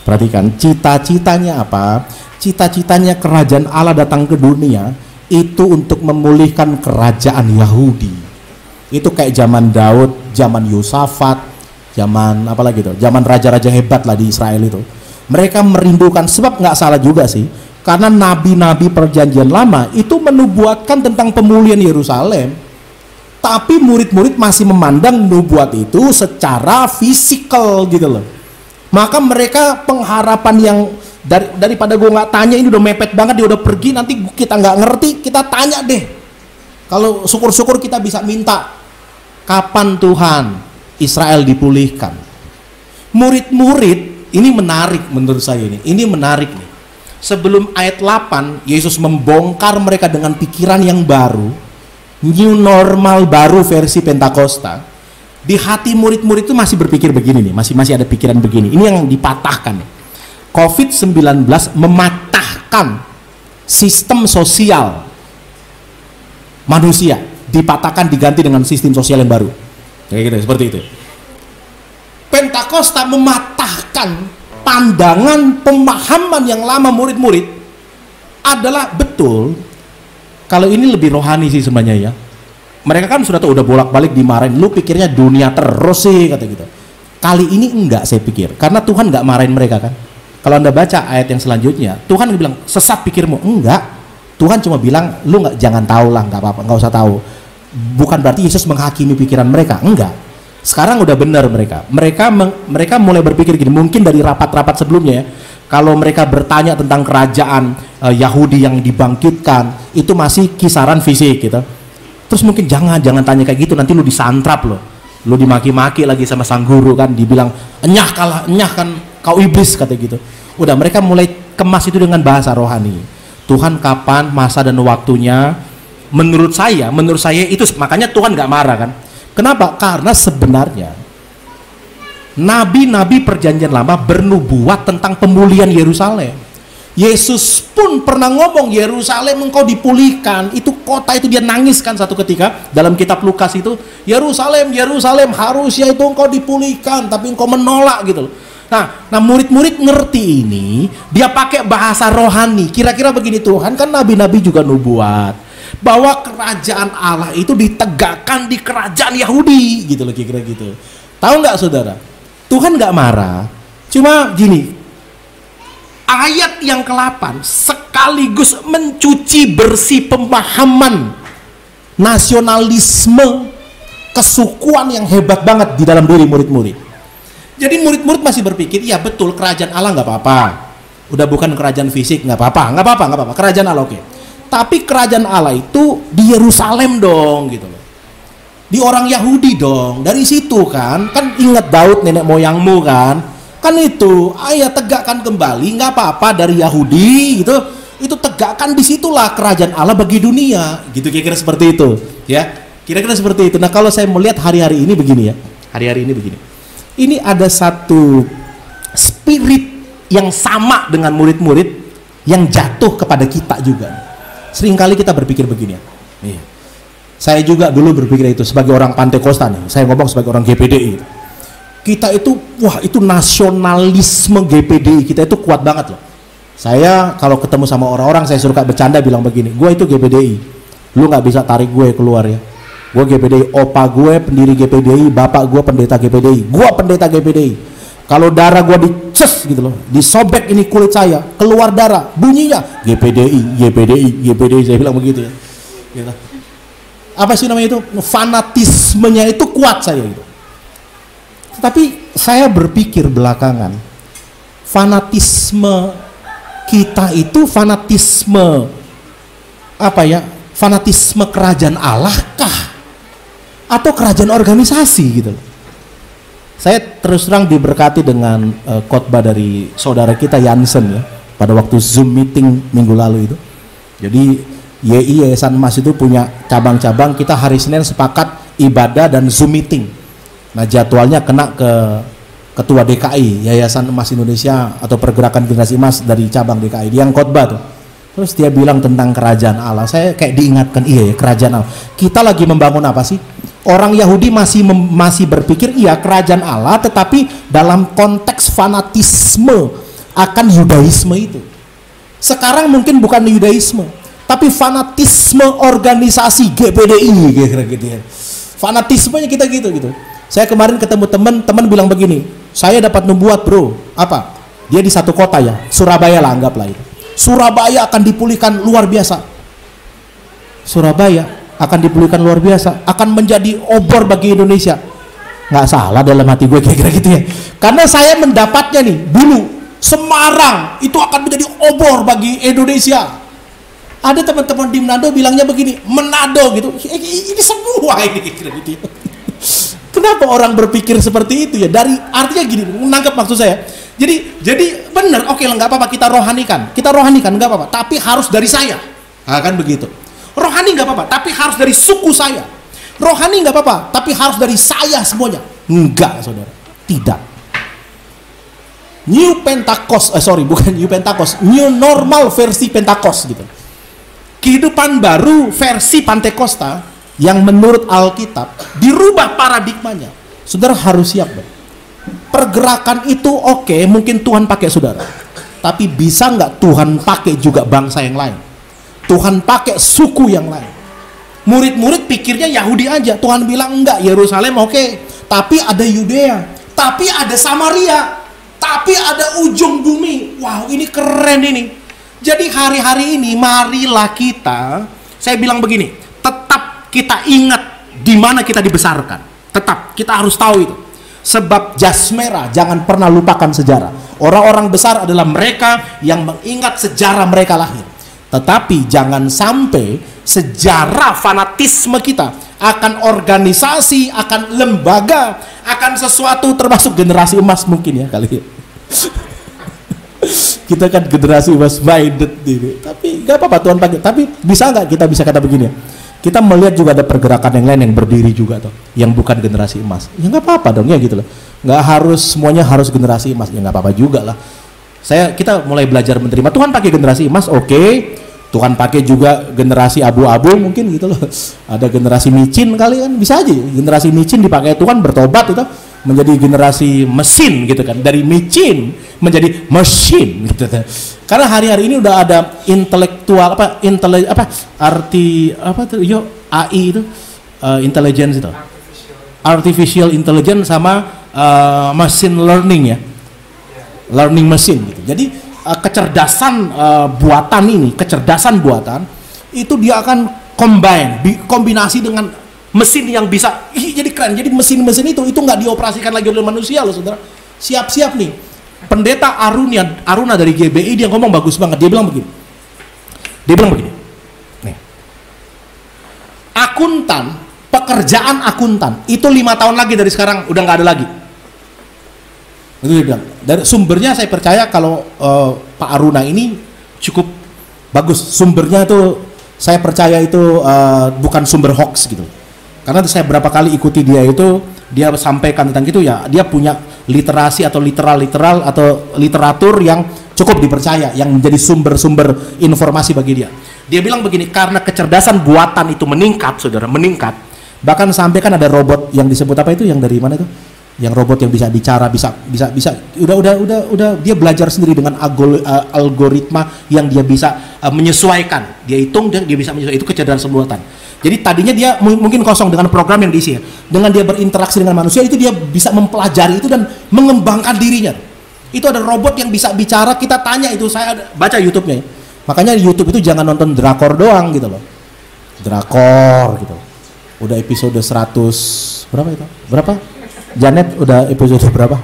Perhatikan, cita-citanya apa? Cita-citanya kerajaan Allah datang ke dunia itu untuk memulihkan kerajaan Yahudi. Itu kayak zaman Daud, zaman Yosafat, zaman apa lagi itu? Zaman raja-raja hebat lah di Israel itu. Mereka merindukan, sebab nggak salah juga sih, karena nabi-nabi perjanjian lama itu menubuatkan tentang pemulihan Yerusalem, tapi murid-murid masih memandang nubuat itu secara fisikal gitu loh. Maka mereka pengharapan yang daripada gue nggak tanya, ini udah mepet banget, dia udah pergi, nanti kita nggak ngerti, kita tanya deh. Kalau syukur-syukur kita bisa minta, kapan Tuhan Israel dipulihkan? Murid-murid ini menarik menurut saya, ini menarik nih. Sebelum ayat 8, Yesus membongkar mereka dengan pikiran yang baru, new normal baru versi Pentakosta. Di hati murid-murid itu masih berpikir begini nih, masih ada pikiran begini. Ini yang dipatahkan nih. COVID-19 mematahkan sistem sosial manusia, dipatahkan diganti dengan sistem sosial yang baru. Kayak gitu, seperti itu. Pentakosta mematahkan pandangan pemahaman yang lama murid-murid adalah betul. Kalau ini lebih rohani sih sebenarnya ya. Mereka kan sudah tahu, udah bolak-balik dimarahin, lu pikirnya dunia terus sih kata gitu. Kali ini enggak, saya pikir, karena Tuhan enggak marahin mereka kan. Kalau Anda baca ayat yang selanjutnya, Tuhan bilang sesat pikirmu. Enggak, Tuhan cuma bilang lu jangan tahu lah, nggak apa-apa, nggak usah tahu. Bukan berarti Yesus menghakimi pikiran mereka, enggak. Sekarang udah benar mereka mulai berpikir gini. Mungkin dari rapat-rapat sebelumnya ya, kalau mereka bertanya tentang kerajaan Yahudi yang dibangkitkan, itu masih kisaran fisik gitu. Terus mungkin jangan tanya kayak gitu, nanti lu disantrap loh, lu dimaki-maki lagi sama sang guru kan, dibilang enyah kan kau iblis kata gitu. Udah, mereka mulai kemas itu dengan bahasa rohani. Tuhan kapan masa dan waktunya? Menurut saya itu, makanya Tuhan nggak marah kan. Kenapa? Karena sebenarnya nabi-nabi perjanjian lama bernubuat tentang pemulihan Yerusalem. Yesus pun pernah ngomong, Yerusalem engkau dipulihkan. Itu kota itu dia nangis kan satu ketika dalam kitab Lukas itu, Yerusalem, Yerusalem, harusnya itu engkau dipulihkan, tapi engkau menolak gitu loh. Nah murid-murid ngerti ini, dia pakai bahasa rohani. Kira-kira begini, Tuhan kan nabi-nabi juga nubuat bahwa kerajaan Allah itu ditegakkan di kerajaan Yahudi gitu loh, kira-kira gitu. Tahu nggak saudara? Tuhan nggak marah, cuma gini, ayat yang ke-8 sekaligus mencuci bersih pemahaman nasionalisme kesukuan yang hebat banget di dalam diri murid-murid. Jadi murid-murid masih berpikir, iya betul kerajaan Allah nggak apa-apa, udah bukan kerajaan fisik, nggak apa-apa, kerajaan Allah oke. Tapi kerajaan Allah itu di Yerusalem dong gitu loh, di orang Yahudi dong. Dari situ kan ingat Daud nenek moyangmu kan itu ayat tegakkan kembali, nggak apa-apa dari Yahudi gitu, itu tegakkan, disitulah kerajaan Allah bagi dunia gitu, kira-kira seperti itu ya, kira-kira seperti itu. Nah kalau saya melihat hari-hari ini begini ya, ini ada satu spirit yang sama dengan murid-murid yang jatuh kepada kita juga. Seringkali kita berpikir begini ya. Iya. Saya juga dulu berpikir itu sebagai orang Pentakosta nih. Saya ngomong sebagai orang GPDI. Kita itu, wah itu nasionalisme GPDI kita itu kuat banget loh. Saya kalau ketemu sama orang-orang, saya suka bercanda bilang begini, gue itu GPDI, lu nggak bisa tarik gue keluar ya. Gue GPDI, opa gue pendiri GPDI, bapak gue pendeta GPDI, gue pendeta GPDI. Kalau darah gue dices gitu loh, disobek ini kulit saya, keluar darah, bunyinya GPDI, saya bilang begitu ya. Gitu. Apa sih namanya itu? Fanatismenya itu kuat saya gitu. Tapi saya berpikir belakangan, fanatisme kita itu fanatisme apa ya? fanatisme kerajaan Allah kah? Atau kerajaan organisasi gitu. Saya terus terang diberkati dengan khotbah dari saudara kita Yansen ya, pada waktu Zoom meeting minggu lalu itu. Jadi YI Yayasan Emas itu punya cabang-cabang, kita hari Senin sepakat ibadah dan Zoom meeting. Nah jadwalnya kena ke Ketua DKI Yayasan Emas Indonesia atau Pergerakan Generasi Emas dari cabang DKI, dia yang khotbah tuh. Terus dia bilang tentang kerajaan Allah. Saya kayak diingatkan, iya ya, kerajaan Allah. Kita lagi membangun apa sih? Orang Yahudi masih berpikir iya kerajaan Allah, tetapi dalam konteks fanatisme akan Yudaisme itu. Sekarang mungkin bukan Yudaisme, tapi fanatisme organisasi GPDI kira-kira gitu ya. Fanatismenya kita gitu. Saya kemarin ketemu teman bilang begini, saya dapat membuat bro, apa? Dia di satu kota ya, Surabaya lah anggaplah itu. Surabaya akan dipulihkan luar biasa. Surabaya akan dipulihkan luar biasa, akan menjadi obor bagi Indonesia. Nggak salah dalam hati gue kira-kira gitu ya. Karena saya mendapatnya nih dulu, Semarang itu akan menjadi obor bagi Indonesia. Ada teman-teman di Manado bilangnya begini, Manado gitu. Ini semua ini kira gitu. Kenapa orang berpikir seperti itu ya? Dari artinya gini, menangkap maksud saya. Jadi benar, oke lah, nggak apa-apa kita rohanikan nggak apa-apa, tapi harus dari saya, nah, kan begitu. Rohani nggak apa-apa, tapi harus dari suku saya. Rohani nggak apa-apa, tapi harus dari saya semuanya. Enggak, saudara, tidak. New Pentakos, bukan New Pentakos, New Normal versi Pentakos gitu. Kehidupan baru versi Pantekosta yang menurut Alkitab dirubah paradigmanya. Saudara harus siap, bro. Pergerakan itu oke, mungkin Tuhan pakai saudara, tapi bisa nggak Tuhan pakai juga bangsa yang lain? Tuhan pakai suku yang lain. Murid-murid pikirnya Yahudi aja. Tuhan bilang enggak, Yerusalem oke, tapi ada Yudea, tapi ada Samaria, tapi ada ujung bumi. Wow, ini keren ini. Jadi hari-hari ini marilah kita, saya bilang begini, tetap kita ingat di mana kita dibesarkan. Tetap kita harus tahu itu. Sebab jas merah, jangan pernah lupakan sejarah. Orang-orang besar adalah mereka yang mengingat sejarah mereka lahir. Tetapi jangan sampai sejarah fanatisme kita akan organisasi, akan lembaga, akan sesuatu, termasuk generasi emas mungkin ya kali ya. Kita kan generasi emas minded ini. Tapi gak apa-apa Tuhan pakai. Tapi bisa nggak kita bisa kata begini ya? Kita melihat juga ada pergerakan yang lain yang berdiri juga tuh, yang bukan generasi emas. Ya nggak apa-apa dong ya gitu loh. Nggak harus semuanya harus generasi emas. Ya nggak apa-apa juga lah. Kita mulai belajar menerima. Tuhan pakai generasi emas, oke. Tuhan pakai juga generasi abu-abu mungkin gitu loh. Ada generasi micin kali kan, bisa aja. Generasi micin dipakai Tuhan bertobat itu menjadi generasi mesin gitu kan. Dari micin menjadi mesin gitu. Karena hari-hari ini udah ada intelektual AI itu intelligence itu. Artificial intelligence sama machine learning ya. Learning machine gitu. Jadi kecerdasan buatan itu dia akan kombinasi dengan mesin yang bisa jadi keren. Jadi mesin-mesin itu nggak dioperasikan lagi oleh manusia loh saudara. Siap-siap nih. Pendeta Aruna dari GBI dia ngomong bagus banget. Dia bilang begini. Nih. Pekerjaan akuntan itu 5 tahun lagi dari sekarang udah nggak ada lagi. Itu dia bilang. Dari sumbernya saya percaya kalau Pak Aruna ini cukup bagus. Sumbernya itu saya percaya itu bukan sumber hoax gitu. Karena saya berapa kali ikuti dia itu, dia sampaikan tentang itu ya, dia punya literasi atau literal atau literatur yang cukup dipercaya, yang menjadi sumber-sumber informasi bagi dia. Dia bilang begini, karena kecerdasan buatan itu meningkat, saudara, meningkat. Bahkan sampai kan ada robot yang disebut apa itu, yang dari mana itu? Yang robot yang bisa bicara, bisa udah dia belajar sendiri dengan algoritma yang dia bisa menyesuaikan. Dia hitung, dia bisa menyesuaikan. Itu kecerdasan buatan. Jadi tadinya dia mungkin kosong dengan program yang diisi ya. Dengan dia berinteraksi dengan manusia itu dia bisa mempelajari itu dan mengembangkan dirinya. Itu ada robot yang bisa bicara, kita tanya itu, saya baca YouTube-nya ya. Makanya YouTube itu jangan nonton drakor doang gitu loh. Drakor gitu. Udah episode 100 berapa itu? Berapa? Janet udah episode berapa?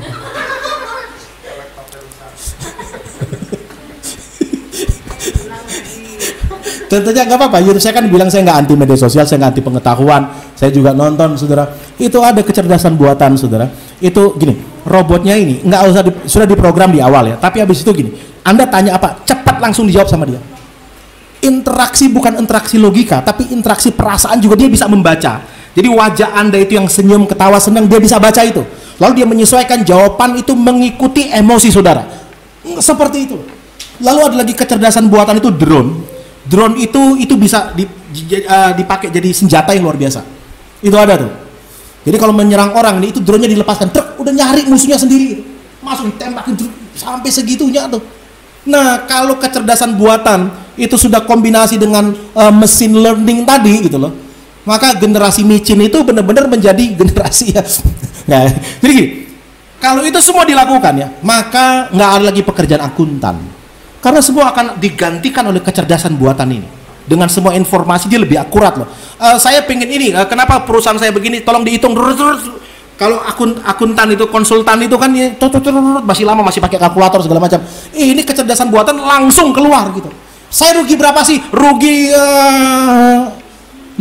Tentunya nggak apa-apa. YouTube saya kan bilang saya nggak anti media sosial, saya nggak anti pengetahuan. Saya juga nonton, saudara. Itu ada kecerdasan buatan, saudara. Itu gini, robotnya ini nggak usah sudah diprogram di awal ya. Tapi habis itu gini, Anda tanya apa, cepat langsung dijawab sama dia. Interaksi bukan interaksi logika, tapi interaksi perasaan juga dia bisa membaca. Jadi wajah Anda itu yang senyum, ketawa, senang, dia bisa baca itu. Lalu dia menyesuaikan jawaban itu mengikuti emosi saudara. Seperti itu. Lalu ada lagi kecerdasan buatan itu drone. Drone itu bisa dipakai jadi senjata yang luar biasa. Itu ada tuh. Jadi kalau menyerang orang nih, itu drone-nya dilepaskan, truk udah nyari musuhnya sendiri. Masuk tembakin sampai segitunya tuh. Nah, kalau kecerdasan buatan itu sudah kombinasi dengan mesin learning tadi gitu loh. Maka generasi micin itu benar-benar menjadi generasi ya. Nah, jadi gini, kalau itu semua dilakukan ya, maka nggak ada lagi pekerjaan akuntan. Karena semua akan digantikan oleh kecerdasan buatan ini. Dengan semua informasi dia lebih akurat loh. Saya pengen ini, kenapa perusahaan saya begini, tolong dihitung. Kalau akuntan itu, konsultan itu kan masih lama, masih pakai kalkulator segala macam. Ini kecerdasan buatan langsung keluar gitu. Saya rugi berapa sih? Rugi 15.000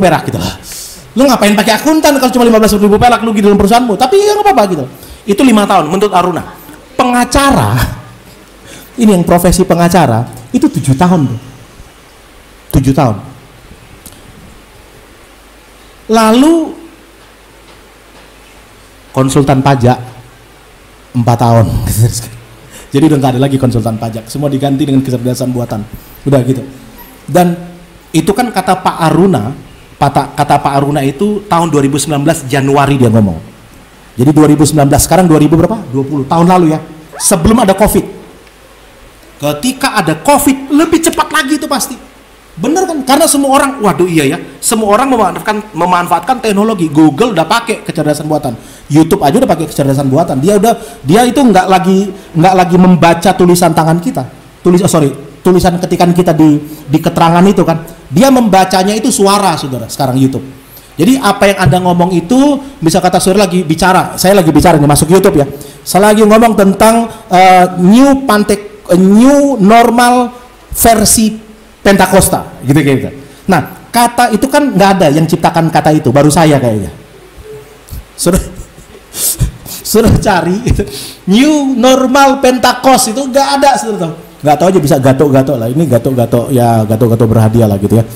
perak gitu lah. Lu ngapain pakai akuntan kalau cuma 15.000 perak rugi dalam perusahaanmu? Tapi ya nggak apa-apa gitu. Itu 5 tahun menurut Aruna. Pengacara ini yang profesi pengacara itu 7 tahun tuh. 7 tahun. Lalu konsultan pajak 4 tahun. Jadi udah nggak ada lagi konsultan pajak, semua diganti dengan kecerdasan buatan. Udah gitu. Dan itu kan kata Pak Aruna, kata Pak Aruna itu tahun 2019 Januari dia ngomong. Jadi 2019, sekarang 2000 berapa? 20 tahun lalu ya. Sebelum ada Covid. Ketika ada Covid lebih cepat lagi itu pasti. Bener kan? Karena semua orang, waduh iya ya, semua orang memanfaatkan teknologi. Google udah pakai kecerdasan buatan, YouTube aja udah pakai kecerdasan buatan. Dia itu nggak lagi membaca tulisan tangan kita, tulisan ketikan kita di keterangan itu kan. Dia membacanya itu suara, saudara. Sekarang YouTube. Jadi apa yang Anda ngomong itu bisa kata saudara lagi bicara. Saya lagi bicara nih masuk YouTube ya. Saya lagi ngomong tentang new normal versi Pentakosta gitu. Nah, kata itu kan nggak ada yang ciptakan kata itu, baru saya kayaknya. Sudah cari itu. New normal Pentakost itu nggak ada, sudah. Nggak tahu aja bisa gato-gato lah. Ini gato-gato ya, gato-gato berhadiah lah gitu ya.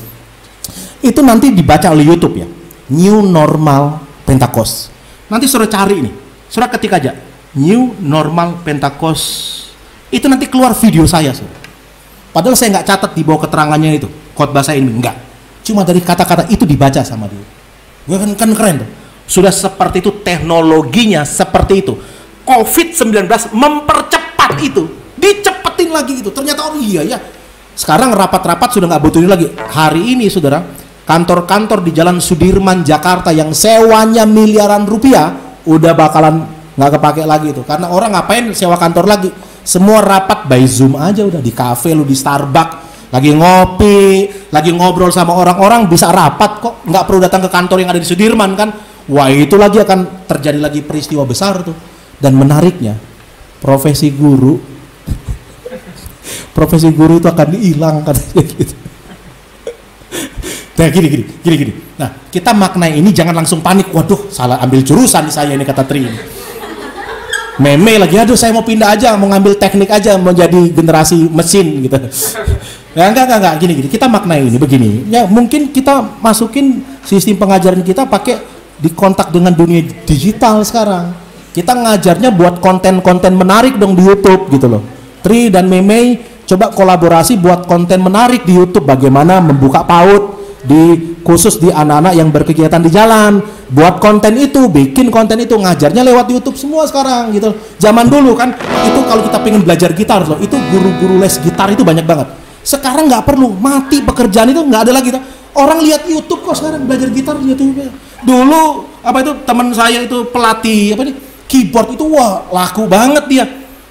Itu nanti dibaca oleh YouTube ya. New normal Pentakost. Nanti suruh cari ini. Suruh ketik aja. New normal Pentakost. Itu nanti keluar video saya, suruh. Padahal saya nggak catat di bawah keterangannya itu khotbah saya ini, enggak. Cuma dari kata-kata itu dibaca sama dia. Gue kan keren tuh. Sudah seperti itu teknologinya, seperti itu. COVID-19 mempercepat itu, dicepetin lagi itu. Ternyata oh iya ya. Sekarang rapat-rapat sudah nggak butuh ini lagi. Hari ini saudara, kantor-kantor di Jalan Sudirman Jakarta yang sewanya miliaran rupiah udah bakalan nggak kepake lagi itu. Karena orang ngapain sewa kantor lagi? Semua rapat by Zoom aja udah, di kafe lu, di Starbucks, lagi ngopi, lagi ngobrol sama orang-orang bisa rapat kok, nggak perlu datang ke kantor yang ada di Sudirman kan. Wah, itu lagi akan terjadi lagi peristiwa besar tuh. Dan menariknya, profesi guru itu akan hilang katanya gitu. Nah, gini. Nah, kita maknai ini jangan langsung panik. Waduh, salah ambil jurusan saya ini, kata Tri ini. Meme lagi, aduh saya mau pindah aja, mau ngambil teknik aja, mau jadi generasi mesin gitu. Ya enggak, gini. Kita maknai ini begini. Ya mungkin kita masukin sistem pengajaran kita pakai di kontak dengan dunia digital sekarang. Kita ngajarnya buat konten-konten menarik dong di YouTube gitu loh. Tri dan Meme coba kolaborasi buat konten menarik di YouTube, bagaimana membuka PAUD khusus di anak-anak yang berkegiatan di jalan. Buat konten itu, bikin konten itu, ngajarnya lewat YouTube semua sekarang gitu. Zaman dulu kan itu kalau kita pengen belajar gitar loh, itu guru-guru les gitar itu banyak banget. Sekarang nggak perlu, mati pekerjaan itu nggak ada lagi. Orang lihat YouTube kok sekarang belajar gitar di YouTube. Dulu apa itu teman saya itu pelatih keyboard itu, wah laku banget dia.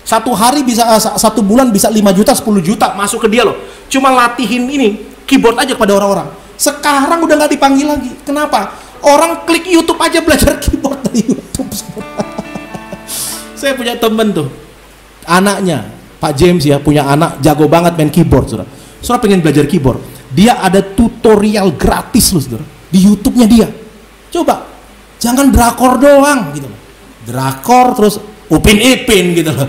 Satu hari bisa, satu bulan bisa 5 juta 10 juta masuk ke dia loh. Cuma latihin ini keyboard aja kepada orang-orang. Sekarang udah nggak dipanggil lagi. Kenapa? Orang klik YouTube aja belajar keyboard dari YouTube. Saya punya temen tuh, anaknya Pak James ya, punya anak jago banget main keyboard. Saudara pengen belajar keyboard. Dia ada tutorial gratis loh saudara, di YouTube-nya dia. Coba, jangan drakor doang gitu loh. Drakor terus Upin Ipin gitu loh.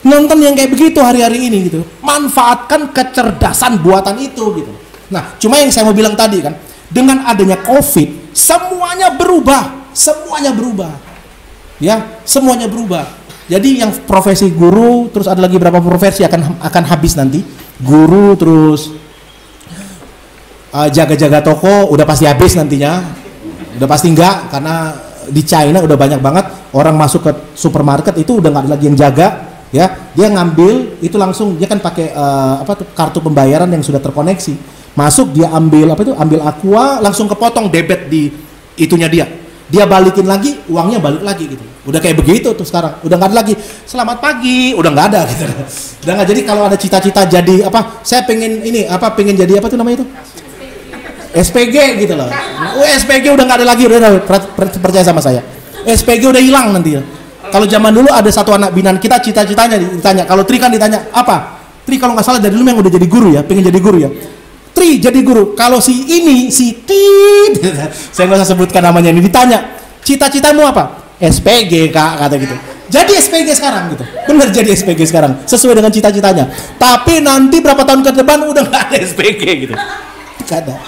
Nonton yang kayak begitu hari-hari ini gitu. Manfaatkan kecerdasan buatan itu gitu. Nah, cuma yang saya mau bilang tadi kan, dengan adanya COVID, semuanya berubah, semuanya berubah. Ya, semuanya berubah. Jadi yang profesi guru, terus ada lagi berapa profesi akan habis nanti. Guru terus jaga-jaga toko udah pasti habis nantinya. Udah pasti enggak, karena di China udah banyak banget orang masuk ke supermarket itu udah nggak ada lagi yang jaga. Ya, dia ngambil itu langsung, dia kan pakai kartu pembayaran yang sudah terkoneksi, masuk dia ambil ambil aqua, langsung kepotong debit di itunya dia balikin lagi, uangnya balik lagi gitu. Udah kayak begitu tuh sekarang, udah nggak ada lagi selamat pagi, udah nggak ada gitu. Udah nggak. Jadi kalau ada cita-cita jadi saya pengen pengen jadi namanya itu SPG gitu loh. SPG udah nggak ada lagi, udah percaya sama saya, SPG udah hilang nanti ya. Kalau zaman dulu ada satu anak binaan kita, cita-citanya ditanya, kalau Tri kan ditanya, apa? Tri kalau nggak salah dari dulu yang udah jadi guru ya, pengen jadi guru ya. Tri jadi guru, kalau si Tit, saya nggak usah sebutkan namanya ini, ditanya, cita-citamu apa? SPG kak, kata gitu. Jadi SPG sekarang gitu, bener jadi SPG sekarang, sesuai dengan cita-citanya. Tapi nanti berapa tahun ke depan udah nggak ada SPG gitu, nggak ada.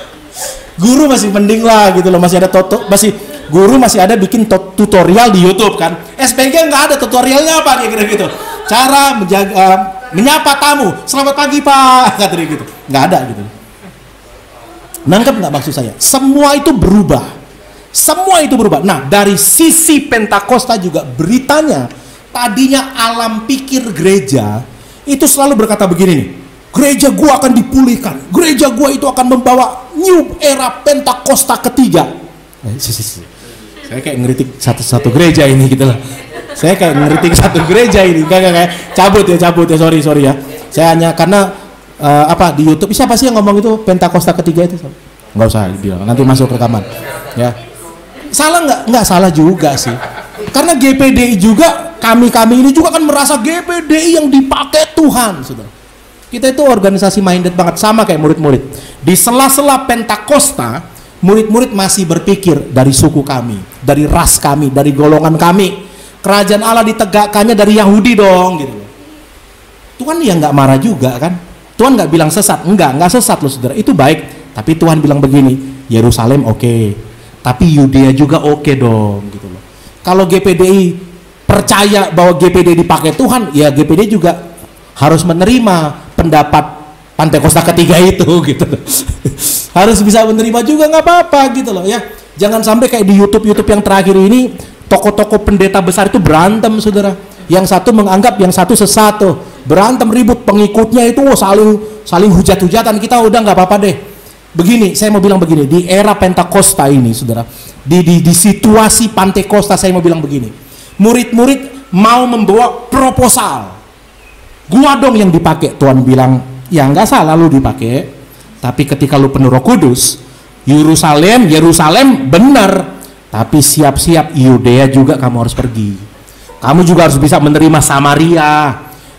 Guru masih mending lah gitu loh, masih ada guru masih ada bikin tutorial di YouTube kan. SPG nggak ada tutorialnya apa kira-kira gitu. Cara menyapa tamu, selamat pagi pak, kata dia gitu. Nggak ada gitu. Nangkep nggak maksud saya? Semua itu berubah. Semua itu berubah. Nah, dari sisi Pentakosta juga beritanya, tadinya alam pikir gereja itu selalu berkata begini nih. Gereja gua akan dipulihkan. Gereja gua itu akan membawa new era Pentakosta ketiga. Saya kayak ngeritik satu gereja ini gitu loh. Saya kayak ngeritik satu gereja ini. Kayak cabut ya, sorry ya. Saya hanya karena di YouTube siapa sih yang ngomong itu Pentakosta ketiga itu? Nggak usah dibilang, nanti masuk rekaman. Ya. Salah nggak salah juga sih. Karena GPDI juga kami ini juga kan merasa GPDI yang dipakai Tuhan, saudara. Kita itu organisasi minded banget, sama kayak murid-murid. Di sela-sela Pentakosta, murid-murid masih berpikir dari suku kami, dari ras kami, dari golongan kami. Kerajaan Allah ditegakkannya dari Yahudi dong, gitu. Tuhan ya nggak marah juga kan? Tuhan nggak bilang sesat, nggak sesat loh saudara. Itu baik, tapi Tuhan bilang begini, Yerusalem oke, tapi Yudea juga oke dong, gitu loh. Kalau GPDI percaya bahwa GPDI dipakai Tuhan, ya GPDI juga harus menerima pendapat Pentakosta ketiga itu gitu loh. Harus bisa menerima juga, nggak apa-apa gitu loh ya. Jangan sampai kayak di YouTube yang terakhir ini, tokoh-tokoh pendeta besar itu berantem saudara. Yang satu menganggap yang satu sesat tuh, berantem ribut, pengikutnya itu saling hujat-hujatan. Kita udah nggak apa-apa deh. Begini, saya mau bilang begini, di era Pentakosta ini saudara, di situasi Pentakosta saya mau bilang begini, murid-murid mau membawa proposal. Gua dong yang dipakai. Tuhan bilang, ya nggak salah lu dipakai, tapi ketika lu penuh Roh Kudus, Yerusalem benar, tapi siap-siap Yudea juga kamu harus pergi. Kamu juga harus bisa menerima Samaria.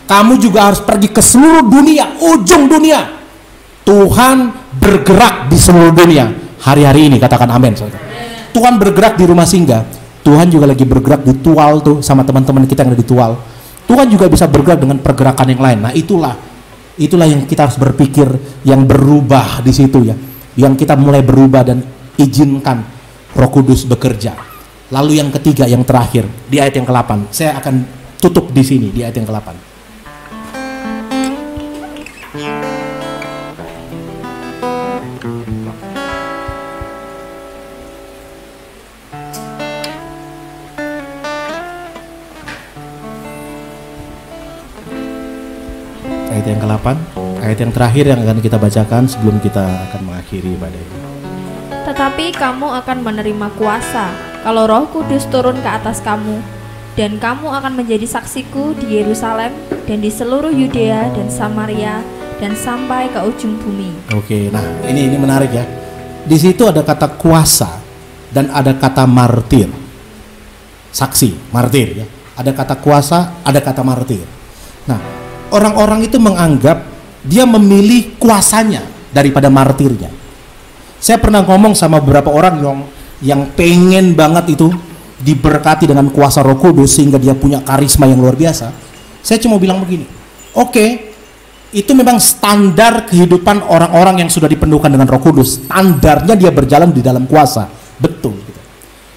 Kamu juga harus pergi ke seluruh dunia, ujung dunia. Tuhan bergerak di seluruh dunia. Hari-hari ini katakan amin. Tuhan bergerak di rumah singgah. Tuhan juga lagi bergerak di Tual tuh sama teman-teman kita yang ada di Tual. Tuhan juga bisa bergerak dengan pergerakan yang lain. Nah itulah yang kita harus berpikir, yang berubah di situ ya. Yang kita mulai berubah dan izinkan Roh Kudus bekerja. Lalu yang ketiga, yang terakhir di ayat yang ke-8. Saya akan tutup di sini di ayat yang ke-8. Ayat yang ke-8, ayat yang terakhir yang akan kita bacakan sebelum kita akan mengakhiri pada ini. Tetapi kamu akan menerima kuasa kalau Roh Kudus turun ke atas kamu, dan kamu akan menjadi saksiku di Yerusalem dan di seluruh Yudea dan Samaria dan sampai ke ujung bumi. Oke, nah ini menarik ya. Di situ ada kata kuasa dan ada kata martir. Saksi, martir ya. Ada kata kuasa, ada kata martir. Nah, orang-orang itu menganggap dia memilih kuasanya daripada martirnya. Saya pernah ngomong sama beberapa orang yang pengen banget itu diberkati dengan kuasa Roh Kudus sehingga dia punya karisma yang luar biasa. Saya cuma bilang begini, oke, itu memang standar kehidupan orang-orang yang sudah dipenuhkan dengan Roh Kudus. Standarnya dia berjalan di dalam kuasa, betul.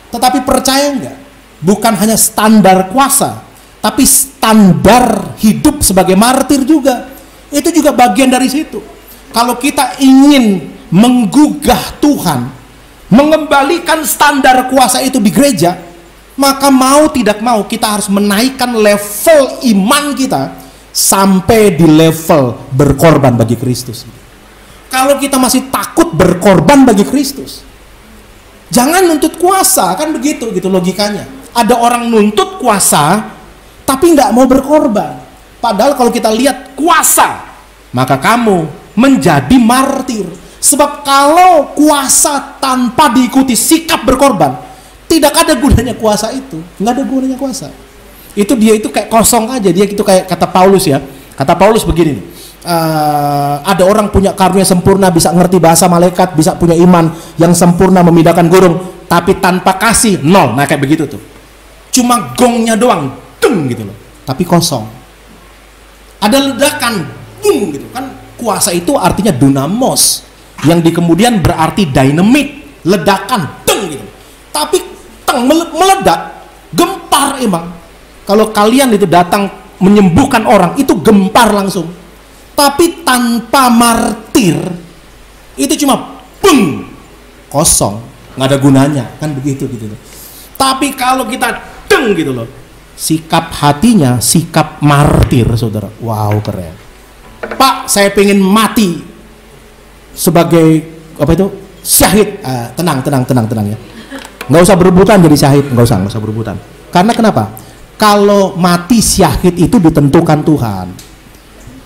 Tetapi percaya nggak? Bukan hanya standar kuasa, tapi standar hidup sebagai martir juga. Itu juga bagian dari situ. Kalau kita ingin menggugah Tuhan, mengembalikan standar kuasa itu di gereja, maka mau tidak mau kita harus menaikkan level iman kita sampai di level berkorban bagi Kristus. Kalau kita masih takut berkorban bagi Kristus, jangan nuntut kuasa, kan begitu gitu logikanya. Ada orang nuntut kuasa tapi nggak mau berkorban. Padahal kalau kita lihat kuasa, maka kamu menjadi martir. Sebab kalau kuasa tanpa diikuti sikap berkorban, tidak ada gunanya kuasa itu. Nggak ada gunanya kuasa. Itu dia itu kayak kosong aja. Dia itu kayak kata Paulus ya. Kata Paulus begini, ada orang punya karunia sempurna, bisa ngerti bahasa malaikat, bisa punya iman yang sempurna, memindahkan gurung, tapi tanpa kasih, nol. Nah kayak begitu tuh. Cuma gongnya doang, deng gitu loh. Tapi kosong. Ada ledakan, bung gitu kan. Kuasa itu artinya dunamos, yang di kemudian berarti dynamite, ledakan, deng gitu. Tapi meledak, gempar emang. Kalau kalian itu datang menyembuhkan orang, itu gempar langsung. Tapi tanpa martir, itu cuma bung, kosong, nggak ada gunanya, kan begitu gitu loh. Tapi kalau kita deng gitu loh, sikap hatinya sikap martir, saudara. Wow, keren. Pak, saya pengen mati sebagai apa itu syahid. Tenang ya. Nggak usah berebutan jadi syahid, nggak usah berebutan. Karena kenapa? Kalau mati syahid itu ditentukan Tuhan.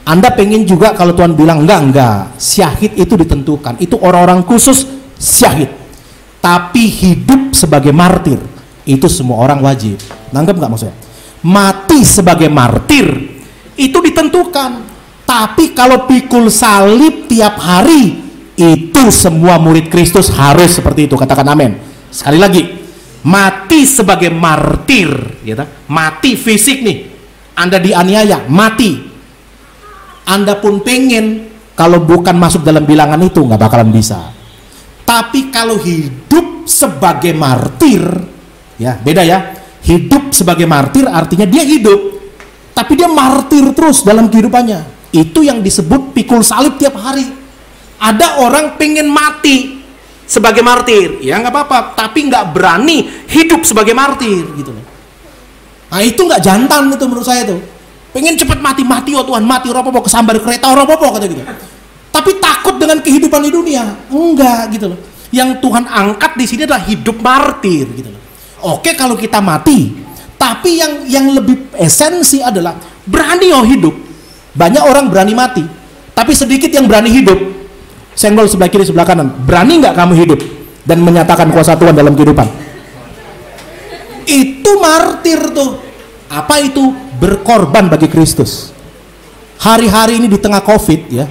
Anda pengen juga kalau Tuhan bilang enggak, syahid itu ditentukan. Itu orang-orang khusus syahid. Tapi hidup sebagai martir itu semua orang wajib. Nanggap nggak maksudnya? Mati sebagai martir itu ditentukan. Tapi kalau pikul salib tiap hari, itu semua murid Kristus harus seperti itu. Katakan amin. Sekali lagi, mati sebagai martir, ya, mati fisik nih. Anda dianiaya, mati. Anda pun pengen, kalau bukan masuk dalam bilangan itu nggak bakalan bisa. Tapi kalau hidup sebagai martir, ya beda ya. Hidup sebagai martir artinya dia hidup, tapi dia martir terus dalam kehidupannya. Itu yang disebut pikul salib tiap hari. Ada orang pengen mati sebagai martir, ya nggak apa-apa, tapi nggak berani hidup sebagai martir gitu loh. Nah itu nggak jantan itu menurut saya tuh. Pengen cepat mati oh Tuhan, mati ropopo kesambar kereta ropopo kata gitu. Tapi takut dengan kehidupan di dunia, enggak gitu loh. Yang Tuhan angkat di sini adalah hidup martir gitu loh. Oke kalau kita mati, tapi yang lebih esensi adalah berani hidup. Banyak orang berani mati, tapi sedikit yang berani hidup. Senggol sebelah kiri sebelah kanan. Berani nggak kamu hidup dan menyatakan kuasa Tuhan dalam kehidupan? Itu martir tuh. Apa itu? Berkorban bagi Kristus. Hari-hari ini di tengah COVID ya,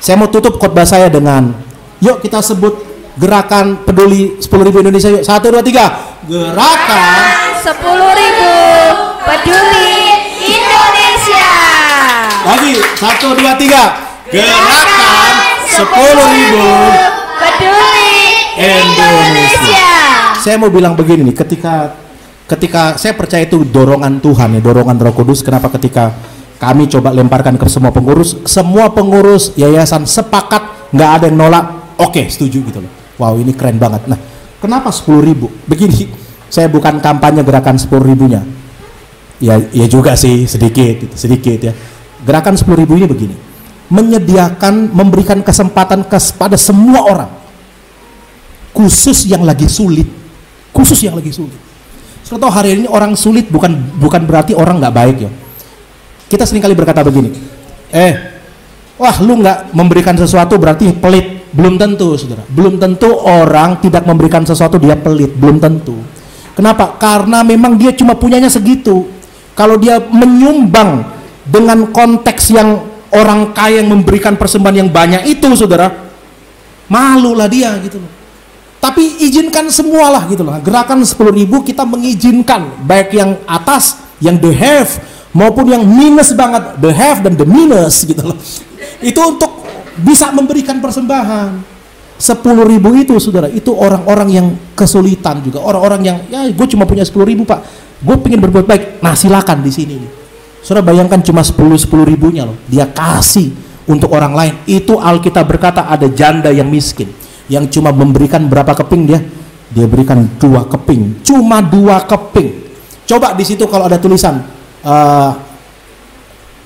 saya mau tutup khotbah saya dengan, yuk kita sebut gerakan peduli 10.000 Indonesia. Yuk 1, 2, 3. Gerakan 10.000 peduli Indonesia. Lagi 1, 2, 3. Gerakan 10.000 peduli Indonesia. Saya mau bilang begini nih, ketika saya percaya itu dorongan Tuhan ya, dorongan Roh Kudus. Kenapa ketika kami coba lemparkan ke semua pengurus yayasan sepakat, nggak ada yang nolak, oke setuju gitu loh. Wow ini keren banget. Nah kenapa 10.000? Begini, saya bukan kampanye gerakan 10.000-nya. Ya juga sih sedikit ya. Gerakan 10.000 ini begini, menyediakan, memberikan kesempatan kepada semua orang, khusus yang lagi sulit. Tahu hari ini orang sulit bukan berarti orang nggak baik ya. Kita seringkali berkata begini, wah lu nggak memberikan sesuatu berarti pelit. Belum tentu saudara, belum tentu orang tidak memberikan sesuatu dia pelit, belum tentu. Kenapa? Karena memang dia cuma punyanya segitu. Kalau dia menyumbang dengan konteks yang orang kaya yang memberikan persembahan yang banyak itu, saudara, malulah dia gitu loh. Tapi izinkan semualah gitu loh. Gerakan 10.000 kita mengizinkan, baik yang atas, yang the have, maupun yang minus banget, the have dan the minus gitu loh. Itu untuk bisa memberikan persembahan. 10.000 itu, saudara, itu orang-orang yang kesulitan juga, orang-orang yang ya gue cuma punya 10.000 Pak, gue pengen berbuat baik. Nah silakan di sini nih. Saudara bayangkan cuma 10 ribunya loh, dia kasih untuk orang lain. Itu Alkitab berkata ada janda yang miskin, yang cuma memberikan berapa keping dia berikan 2 keping, cuma 2 keping. Coba di situ kalau ada tulisan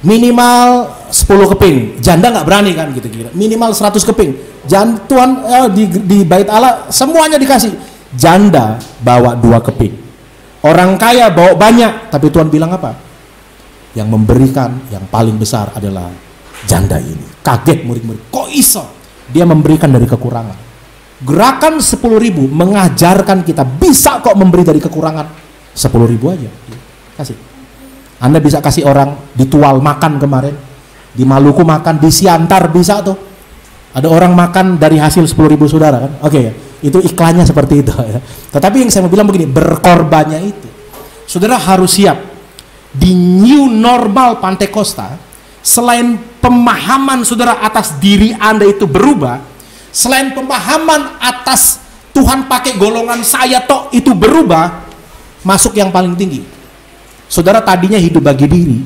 minimal 10 keping, janda nggak berani kan gitu kira. Minimal 100 keping, Tuhan di bait Allah semuanya dikasih. Janda bawa 2 keping, orang kaya bawa banyak, tapi Tuhan bilang apa? Yang memberikan yang paling besar adalah janda ini. Kaget murid-murid, kok iso? Dia memberikan dari kekurangan. Gerakan 10.000 mengajarkan kita bisa kok memberi dari kekurangan. 10.000 aja kasih. Anda bisa kasih orang di Tual makan kemarin, di Maluku makan, di Siantar bisa tuh. Ada orang makan dari hasil 10.000 saudara kan? Oke ya, itu iklannya seperti itu ya. Tetapi yang saya mau bilang begini, berkorbannya itu, saudara harus siap. Di new normal Pantekosta, selain pemahaman saudara atas diri Anda itu berubah, selain pemahaman atas Tuhan pakai golongan saya tok itu berubah, masuk yang paling tinggi. Saudara tadinya hidup bagi diri,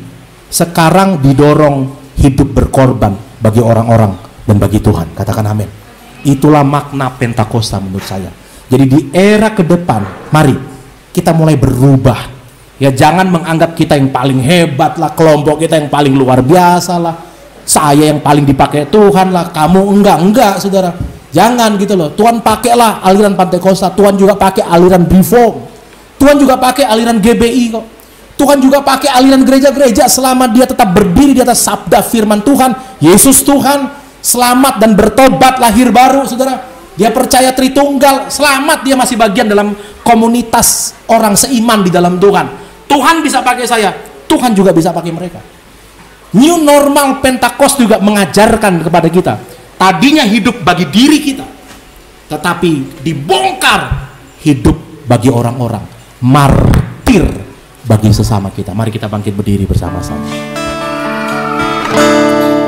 sekarang didorong hidup berkorban bagi orang-orang dan bagi Tuhan. Katakan amin. Itulah makna Pentakosta menurut saya. Jadi di era ke depan, mari kita mulai berubah. Ya jangan menganggap kita yang paling hebat lah, kelompok kita yang paling luar biasa lah, saya yang paling dipakai Tuhan lah, kamu enggak saudara. Jangan gitu loh. Tuhan pakailah aliran Pantekosta, Tuhan juga pakai aliran Reform, Tuhan juga pakai aliran GBI kok. Tuhan juga pakai aliran gereja-gereja selama dia tetap berdiri di atas sabda firman Tuhan, Yesus Tuhan, selamat dan bertobat lahir baru, saudara. Dia percaya Tritunggal, selamat, dia masih bagian dalam komunitas orang seiman di dalam Tuhan. Tuhan bisa pakai saya, Tuhan juga bisa pakai mereka. New normal Pentakosta juga mengajarkan kepada kita, tadinya hidup bagi diri kita, tetapi dibongkar hidup bagi orang-orang, martir bagi sesama kita. Mari kita bangkit berdiri bersama-sama.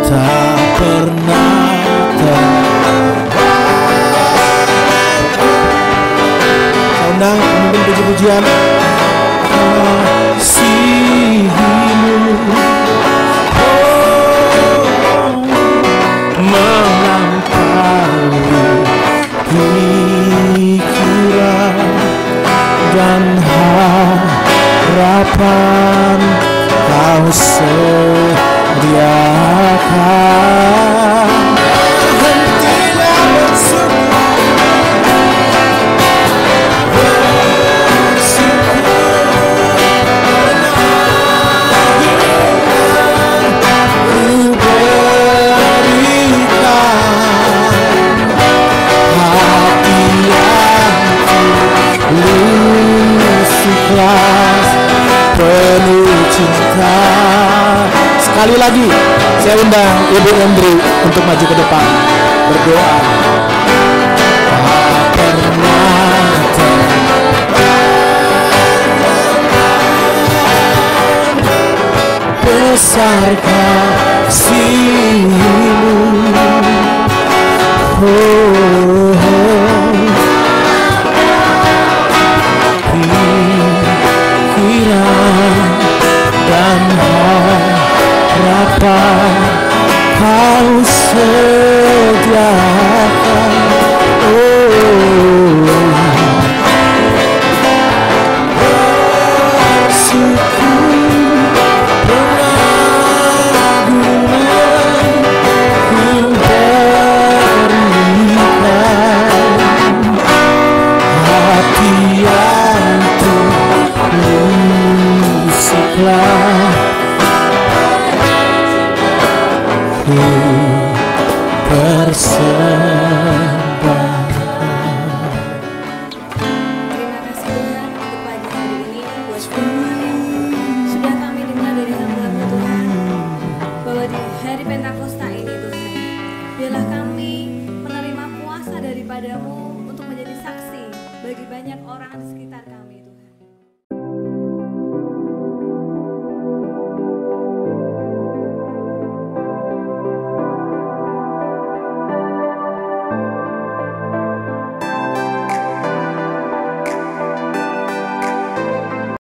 Tak pernah undang memimpin puji-pujian kasih-Mu, melampaui pikiran dan harapan Kau sediakan. Hentilah penuh cinta. Sekali lagi saya undang Ibu Endri untuk maju ke depan berdoa. Tak pernah besar kasih-Mu, pikiran dan harapan Kau sediakan. Sudah kami dengar dari hamba-Mu Tuhan bahwa di hari Pentakosta daripadamu untuk menjadi saksi bagi banyak orang di sekitar kami.